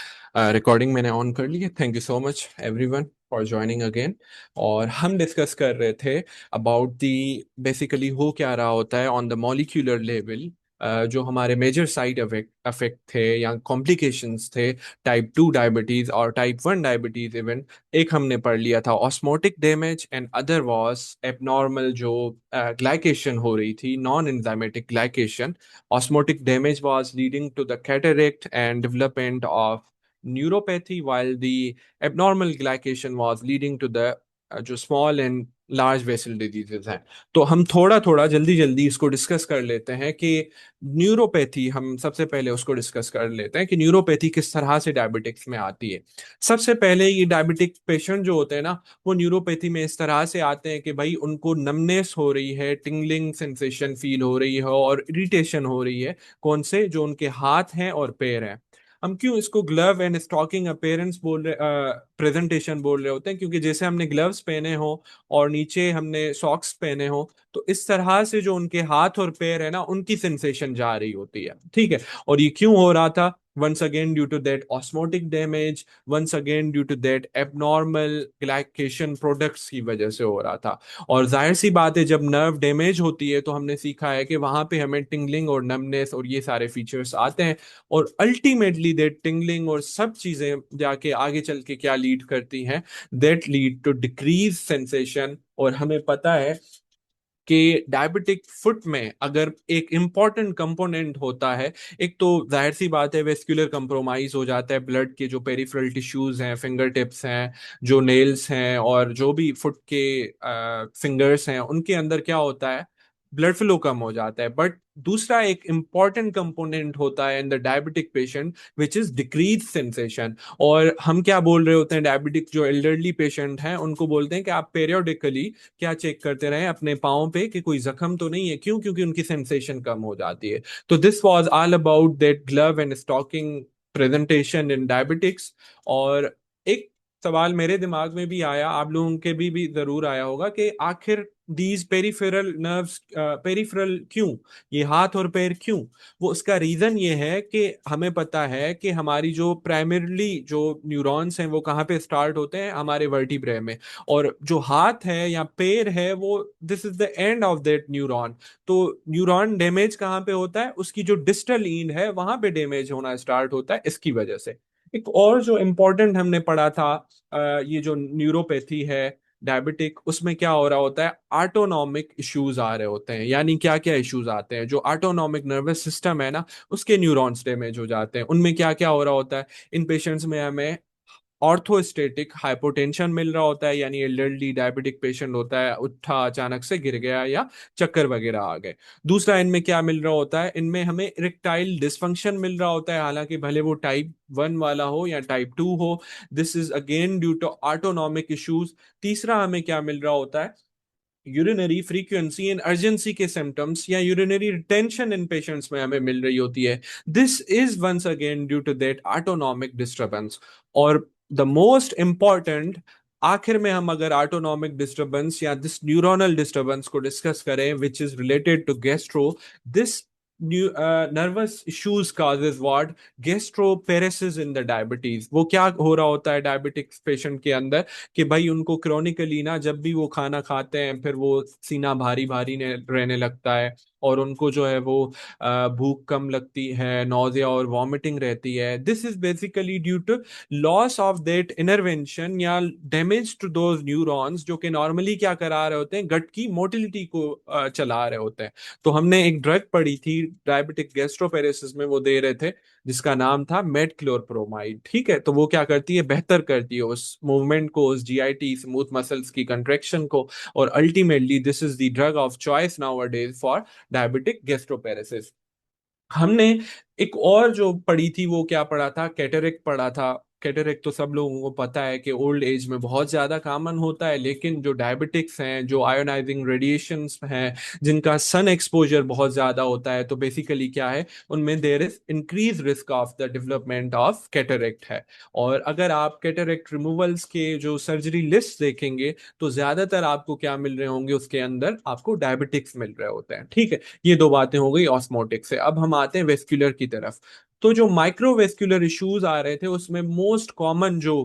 रिकॉर्डिंग मैंने ऑन कर ली है। Thank you so much everyone for joining again. और हम डिस्कस कर रहे थे अबाउट दी, बेसिकली हो क्या रहा होता है ऑन द मॉलिक्यूलर लेवल, जो हमारे मेजर साइड अफेक्ट अफेक्ट थे या कॉम्प्लिकेशंस थे टाइप 2 डायबिटीज और टाइप 1 डायबिटीज इवन। एक हमने पढ़ लिया था osmotic damage, and other was abnormal जो ग्लाइकेशन हो रही थी, non enzymatic glycation. Osmotic damage was leading to the cataract and development of neuropathy, while the abnormal glycation was leading to the जो small and large vessel diseases हैं। तो हम थोड़ा थोड़ा जल्दी जल्दी इसको डिस्कस कर लेते हैं कि न्यूरोपैथी, हम सबसे पहले उसको डिस्कस कर लेते हैं कि न्यूरोपैथी किस तरह से डायबिटिक्स में आती है। सबसे पहले ये डायबिटिक पेशेंट जो होते हैं ना, वो न्यूरोपैथी में इस तरह से आते हैं कि भाई उनको नमनेस हो रही है, टिंगलिंग सेंसेशन फील हो रही है और इरिटेशन हो रही है। कौन से? जो उनके हाथ हैं और पैर हैं। हम क्यों इसको ग्लव एंड स्टॉकिंग अपेयरेंस बोल रहे, प्रेजेंटेशन बोल रहे होते हैं? क्योंकि जैसे हमने ग्लव्स पहने हो और नीचे हमने सॉक्स पहने हो, तो इस तरह से जो उनके हाथ और पैर है ना, उनकी सेंसेशन जा रही होती है। ठीक है। और ये क्यों हो रहा था? once again due to that osmotic damage, once again due to that abnormal glycation products की वजह से हो रहा था। और जाहिर सी बात है, जब नर्व डैमेज होती है तो हमने सीखा है कि वहां पे हमें टिंगलिंग और नमनेस और ये सारे फीचर्स आते हैं। और अल्टीमेटली दैट टिंगलिंग और सब चीजें जाके आगे चल के क्या लीड करती हैं? That lead to decrease sensation. और हमें पता है कि डायबिटिक फुट में अगर एक इंपॉर्टेंट कंपोनेंट होता है, एक तो जाहिर सी बात है वेस्कुलर कंप्रोमाइज हो जाता है। ब्लड के जो पेरिफेरल टिश्यूज हैं, फिंगर टिप्स हैं, जो नेल्स हैं और जो भी फुट के फिंगर्स हैं, उनके अंदर क्या होता है? ब्लड फ्लो कम हो जाता है। बट दूसरा एक इंपॉर्टेंट कंपोनेंट होता है in the diabetic patient, which is decrease sensation. और हम क्या बोल रहे होते हैं? डायबिटिक जो एल्डरली पेशेंट हैं उनको बोलते हैं कि आप पेरियोडिकली क्या चेक करते रहे अपने पाँव पे कि कोई जख्म तो नहीं है। क्यों? क्योंकि उनकी सेंसेशन कम हो जाती है। तो this was all about that glove and stocking presentation in diabetics. और एक सवाल मेरे दिमाग में भी आया, आप लोगों के भी जरूर आया होगा, कि आखिर दीज पेरिफेरल नर्व्स, पेरिफेरल क्यों, ये हाथ और पैर क्यों? वो उसका रीजन ये है कि हमें पता है कि हमारी जो प्राइमरीली जो न्यूरॉन्स हैं वो कहाँ पे स्टार्ट होते हैं? हमारे वर्टिब्रे में। और जो हाथ है या पैर है, वो this is the end of that neuron. तो न्यूरॉन डैमेज कहाँ पे होता है? उसकी जो डिस्टल ईंड है वहां पे डैमेज होना स्टार्ट होता है इसकी वजह से। एक और जो इम्पोर्टेंट हमने पढ़ा था, ये जो न्यूरोपैथी है डायबिटिक, उसमें क्या हो रहा होता है? ऑटोनॉमिक इश्यूज आ रहे होते हैं। यानी क्या क्या इश्यूज आते हैं? जो ऑटोनॉमिक नर्वस सिस्टम है ना, उसके न्यूरॉन्स डैमेज हो जाते हैं। उनमें क्या क्या हो रहा होता है? इन पेशेंट्स में हमें ऑर्थोस्टेटिक हाइपोटेंशन मिल रहा होता है। यानी एल्डरली डायबिटिक पेशेंट होता है, उठा अचानक से गिर गया या चक्कर वगैरह आ गए। दूसरा इनमें क्या मिल रहा होता है? इनमें हमें इरेक्टाइल डिसफंक्शन मिल रहा होता है, हालांकि भले वो टाइप 1 वाला हो या टाइप 2 हो। This is again due to autonomic issues. तीसरा हमें क्या मिल रहा होता है? यूरिनरी फ्रीक्वेंसी एंड अर्जेंसी के सिम्टम्स या यूरिनरी रिटेंशन इन पेशेंट्स में हमें मिल रही होती है। This is once again due to that autonomic disturbance. और द मोस्ट इंपॉर्टेंट, आखिर में हम अगर ऑटोनॉमिक डिस्टरबेंस या दिस न्यूरोनल डिस्टरबेंस को डिस्कस करें, which is related to gastro, this nervous issues causes what? Gastroparesis in the diabetes. वो क्या हो रहा होता है डायबिटिक्स पेशेंट के अंदर? कि भाई उनको क्रॉनिकली ना, जब भी वो खाना खाते हैं फिर वो सीना भारी भारी रहने लगता है। और उनको जो है वो भूख कम लगती है, नौजिया और वॉमिटिंग रहती है। This is basically due to loss of that innervation या डैमेज टू दोज न्यूरॉन्स, जो कि नॉर्मली क्या करा रहे होते हैं? गट की मोटिलिटी को चला रहे होते हैं। तो हमने एक ड्रग पढ़ी थी डायबिटिक गैस्ट्रोपेरेसिस में, वो दे रहे थे, जिसका नाम था मेटक्लोरप्रोमाइड। ठीक है। तो वो क्या करती है? बेहतर करती है उस मूवमेंट को, उस जीआईटी स्मूथ मसल्स की कंट्रेक्शन को। और ultimately this is the drug of choice now अडेज फॉर डायबिटिक गैस्ट्रोपेरेसिस। हमने एक और जो पढ़ी थी, वो क्या पढ़ा था? कैटरेक्ट पढ़ा था। कैटरेक्ट तो सब लोगों को पता है कि ओल्ड एज में बहुत ज्यादा कॉमन होता है। लेकिन जो डायबिटिक्स हैं, जो आयोनाइजिंग रेडिएशंस हैं, जिनका सन एक्सपोजर बहुत ज्यादा होता है, तो बेसिकली क्या है? उनमें there is increase risk of the development of cataract है। और अगर आप कैटरेक्ट रिमूवल्स के जो सर्जरी लिस्ट देखेंगे, तो ज्यादातर आपको क्या मिल रहे होंगे? उसके अंदर आपको डायबिटिक्स मिल रहे होते हैं। ठीक है। ये दो बातें हो गई ऑस्मोटिक से। अब हम आते हैं वेस्कुलर की तरफ। तो जो माइक्रोवेस्कुलर इश्यूज आ रहे थे, उसमें मोस्ट कॉमन जो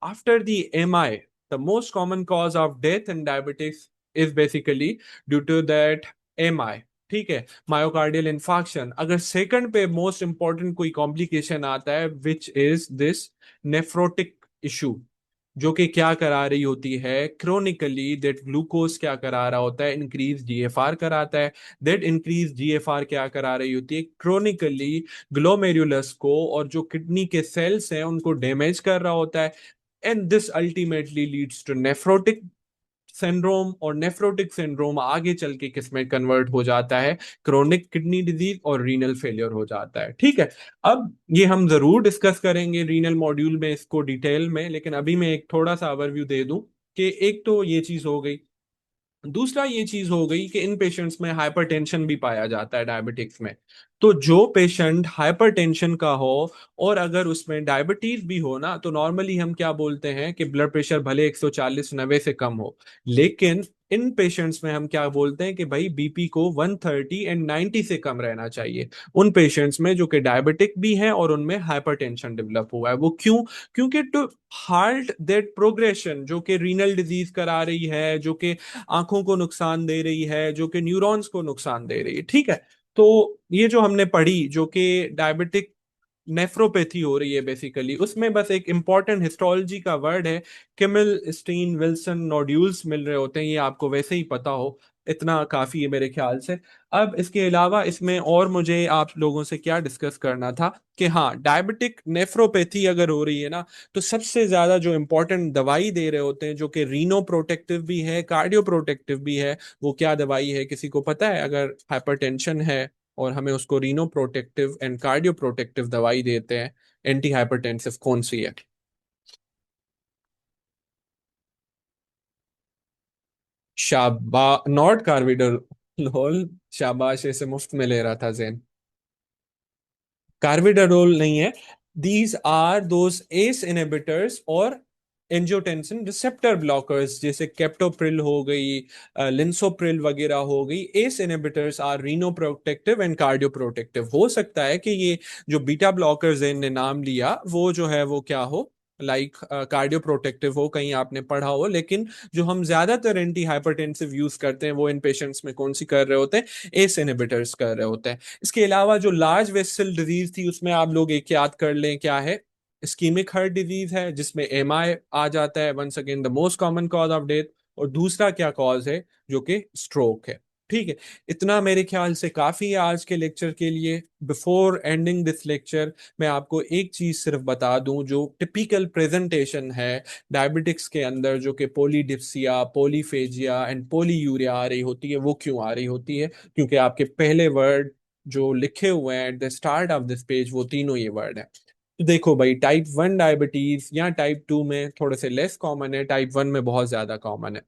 after the MI, the most common cause of death in diabetics is basically due to that MI. ठीक है। Myocardial infarction. अगर सेकंड पे मोस्ट इंपॉर्टेंट कोई कॉम्प्लिकेशन आता है, which is this nephrotic issue, जो कि क्या करा रही होती है? क्रोनिकली दैट ग्लूकोज क्या करा रहा होता है? इंक्रीज जीएफआर कराता है। दैट इंक्रीज जीएफआर क्या करा रही होती है? क्रोनिकली ग्लोमेरुलस को और जो किडनी के सेल्स हैं उनको डैमेज कर रहा होता है। And this ultimately leads to nephrotic syndrome और नेफ्रोटिक सिंड्रोम आगे चल के किस में कन्वर्ट हो जाता है, क्रोनिक किडनी डिजीज और रीनल फेलियर हो जाता है। ठीक है, अब ये हम जरूर डिस्कस करेंगे रीनल मॉड्यूल में इसको डिटेल में, लेकिन अभी मैं एक थोड़ा सा ओवरव्यू दे दूं कि एक तो ये चीज हो गई। दूसरा ये चीज हो गई कि इन पेशेंट्स में हाइपरटेंशन भी पाया जाता है डायबिटिक्स में। तो जो पेशेंट हाइपरटेंशन का हो और अगर उसमें डायबिटीज भी हो ना, तो नॉर्मली हम क्या बोलते हैं कि ब्लड प्रेशर भले 140 90 से कम हो, लेकिन इन पेशेंट्स में हम क्या बोलते हैं कि भाई बीपी को 130 एंड 90 से कम रहना चाहिए। उन पेशेंट्स में जो कि डायबिटिक भी हैं और उनमें हाइपरटेंशन डेवलप हुआ है। वो क्यों? क्योंकि टू हार्ट दैट प्रोग्रेशन जो कि रीनल डिजीज करा रही है, जो कि आंखों को नुकसान दे रही है, जो कि न्यूरॉन्स को नुकसान दे रही है। ठीक है, तो ये जो हमने पढ़ी जो कि डायबिटिक नेफ्रोपैथी हो रही है बेसिकली, उसमें बस एक इंपॉर्टेंट हिस्टोलॉजी का वर्ड है, किमिल स्टीन विल्सन नोड्यूल्स मिल रहे होते हैं। ये आपको वैसे ही पता हो, इतना काफी है मेरे ख्याल से। अब इसके अलावा इसमें और मुझे आप लोगों से क्या डिस्कस करना था कि हाँ, डायबिटिक नेफ्रोपैथी अगर हो रही है ना, तो सबसे ज्यादा जो इंपॉर्टेंट दवाई दे रहे होते हैं जो कि रीनो प्रोटेक्टिव भी है, कार्डियो प्रोटेक्टिव भी है, वो क्या दवाई है किसी को पता है? अगर हाइपरटेंशन है और हमें उसको Reno protective and cardio protective दवाई देते हैं, एंटी हाइपरटेंसिव, कौन सी है? शाबा नॉट कार्विडोल। शाबाश, ऐसे मुफ्त में ले रहा था जैन। कार्विडोल नहीं है। These are those ACE inhibitors और एंजियोटेंसिन रिसेप्टर ब्लॉकर्स, जैसे केप्टोप्रिल हो गई, लिंसोप्रिल वगैरह हो गई। ACE inhibitors are reno protective and cardio protective. हो सकता है कि ये जो बीटा ब्लॉकर्स ने नाम लिया वो जो है वो क्या हो, लाइक कार्डियो प्रोटेक्टिव हो, कहीं आपने पढ़ा हो, लेकिन जो हम ज्यादातर एंटी हाइपरटेंसिव यूज करते हैं वो इन पेशेंट्स में कौन सी कर रहे होते हैं? एस इनहिबिटर्स कर रहे होते हैं। इसके अलावा जो लार्ज वेसल डिजीज थी उसमें आप लोग एक याद कर लें क्या है, इस्कीमिक हार्ट डिजीज है, जिसमें एमआई आ जाता है, once again the most common cause of death. और दूसरा क्या कॉज है? जो कि स्ट्रोक है। ठीक है, इतना मेरे ख्याल से काफी है आज के लेक्चर के लिए। बिफोर एंडिंग दिस लेक्चर, मैं आपको एक चीज सिर्फ बता दूं, जो टिपिकल प्रेजेंटेशन है डायबिटिक्स के अंदर, जो कि पोलीडिप्सिया, पोलीफेजिया एंड पोलीयूरिया आ रही होती है, वो क्यों आ रही होती है? क्योंकि आपके पहले वर्ड जो लिखे हुए हैं at the start of this page, वो तीनों ये वर्ड है। तो देखो भाई, टाइप 1 डायबिटीज या टाइप 2 में थोड़े से लेस कॉमन है, टाइप 1 में बहुत ज्यादा कॉमन है।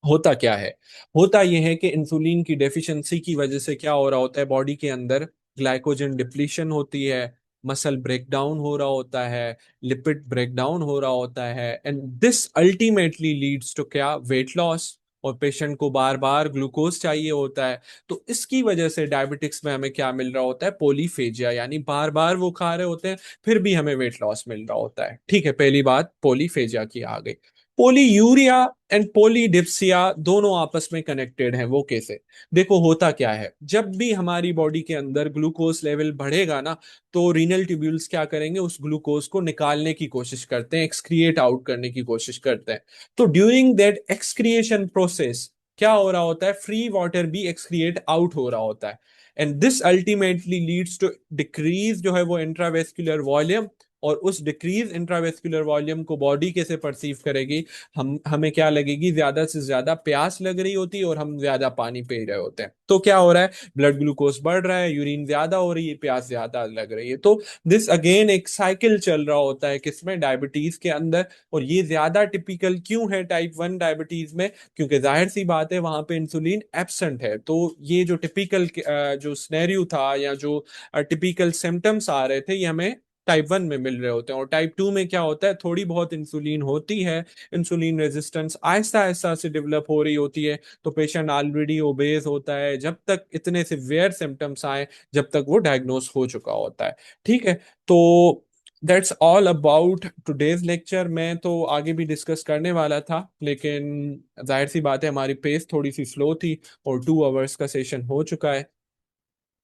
होता क्या है? होता यह है कि इंसुलिन की डेफिशिएंसी की वजह से क्या हो रहा होता है, बॉडी के अंदर ग्लाइकोजन डिप्लीशन होती है, मसल ब्रेकडाउन हो रहा होता है, लिपिड ब्रेकडाउन हो रहा होता है, and this ultimately leads to क्या? Weight loss. और पेशेंट को बार बार ग्लूकोज चाहिए होता है। तो इसकी वजह से डायबिटिक्स में हमें क्या मिल रहा होता है? पोलीफेजिया, यानी बार बार वो खा रहे होते हैं फिर भी हमें वेट लॉस मिल रहा होता है। ठीक है, पहली बात पोलीफेजिया की आ गई। पोलीयूरिया एंड पोलीडिप्सिया दोनों आपस में कनेक्टेड हैं। वो कैसे? देखो, होता क्या है, जब भी हमारी बॉडी के अंदर ग्लूकोज लेवल बढ़ेगा ना, तो रीनल ट्यूब्यूल्स क्या करेंगे? उस ग्लूकोज को निकालने की कोशिश करते हैं, एक्सक्रिएट आउट करने की कोशिश करते हैं। तो ड्यूरिंग दैट एक्सक्रिएशन प्रोसेस क्या हो रहा होता है? फ्री वाटर भी एक्सक्रिएट आउट हो रहा होता है, and this ultimately leads to decrease जो है वो इंट्रावेस्कुलर वॉल्यूम। और उस डिक्रीज इंट्रावेस्कुलर वॉल्यूम को बॉडी कैसे परसीव करेगी? हमें क्या लगेगी? ज्यादा से ज्यादा प्यास लग रही होती है और हम ज्यादा पानी पी रहे होते हैं। तो क्या हो रहा है? ब्लड ग्लूकोज बढ़ रहा है, यूरिन ज्यादा हो रही है, प्यास ज्यादा लग रही है। तो दिस अगेन एक साइकिल चल रहा होता है किसमें? डायबिटीज के अंदर। और ये ज्यादा टिपिकल क्यों है टाइप 1 डायबिटीज में? क्योंकि जाहिर सी बात है वहां पे इंसुलिन एब्सेंट है। तो ये जो टिपिकल जो स्नेरियो था या जो टिपिकल सिम्टम्स आ रहे थे, ये हमें टाइप 1 में मिल रहे होते हैं। और टाइप 2 में क्या होता है? थोड़ी बहुत इंसुलिन होती है, इंसुलिन रेजिस्टेंस आहिस्ता आहिस्ता से डेवलप हो रही होती है। तो पेशेंट ऑलरेडी ओबेस होता है जब तक इतने सिवियर सिम्टम्स आए, जब तक वो डायग्नोस हो चुका होता है। ठीक है, तो that's all about today's lecture. मैं तो आगे भी डिस्कस करने वाला था, लेकिन जाहिर सी बात है हमारी पेस थोड़ी सी स्लो थी और 2 आवर्स का सेशन हो चुका है।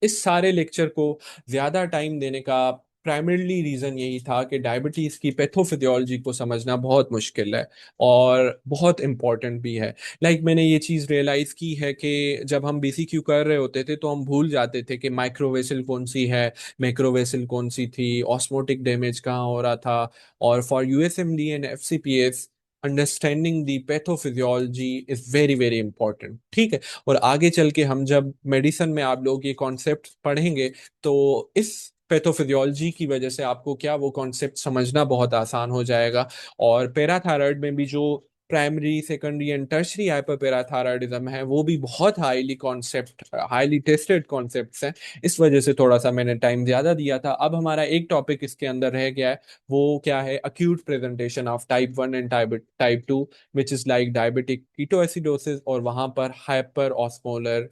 इस सारे लेक्चर को ज्यादा टाइम देने का प्राइमरीली रीजन यही था कि डायबिटीज की पैथोफिजियोलॉजी को समझना बहुत मुश्किल है और बहुत इंपॉर्टेंट भी है। मैंने ये चीज रियलाइज की है कि जब हम बीसीक्यू कर रहे होते थे तो हम भूल जाते थे कि माइक्रोवेसल कौन सी है, मैक्रोवेसल कौन सी थी, ऑस्मोटिक डैमेज कहाँ हो रहा था। और for USMD and FCPS understanding the pathophysiology is very very important, ठीक है। और आगे चल के हम जब मेडिसिन में आप लोग ये कॉन्सेप्ट पढ़ेंगे, तो इस पैथोफिजियोलॉजी की वजह से आपको क्या वो कॉन्सेप्ट समझना बहुत आसान हो जाएगा। और पैराथायराइड में भी जो प्राइमरी सेकेंडरी एंड टर्शरी हाइपरपैराथायराइडिज्म है, वो भी बहुत हाईली टेस्टेड कॉन्सेप्ट्स हैं। इस वजह से थोड़ा सा मैंने टाइम ज्यादा दिया था। अब हमारा एक टॉपिक इसके अंदर रह गया है, वो क्या है, acute presentation of type 1 and type 2, which is like diabetic ketoacidosis, और वहां पर हाइपर ऑस्मोलर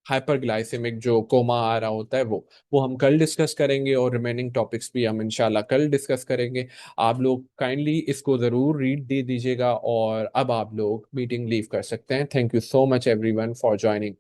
हाइपरग्लाइसेमिक जो कोमा आ रहा होता है, वो हम कल डिस्कस करेंगे, और रिमेनिंग टॉपिक्स भी हम इंशाल्लाह कल डिस्कस करेंगे। आप लोग काइंडली इसको ज़रूर रीड दे दीजिएगा, और अब आप लोग मीटिंग लीव कर सकते हैं। Thank you so much everyone for joining.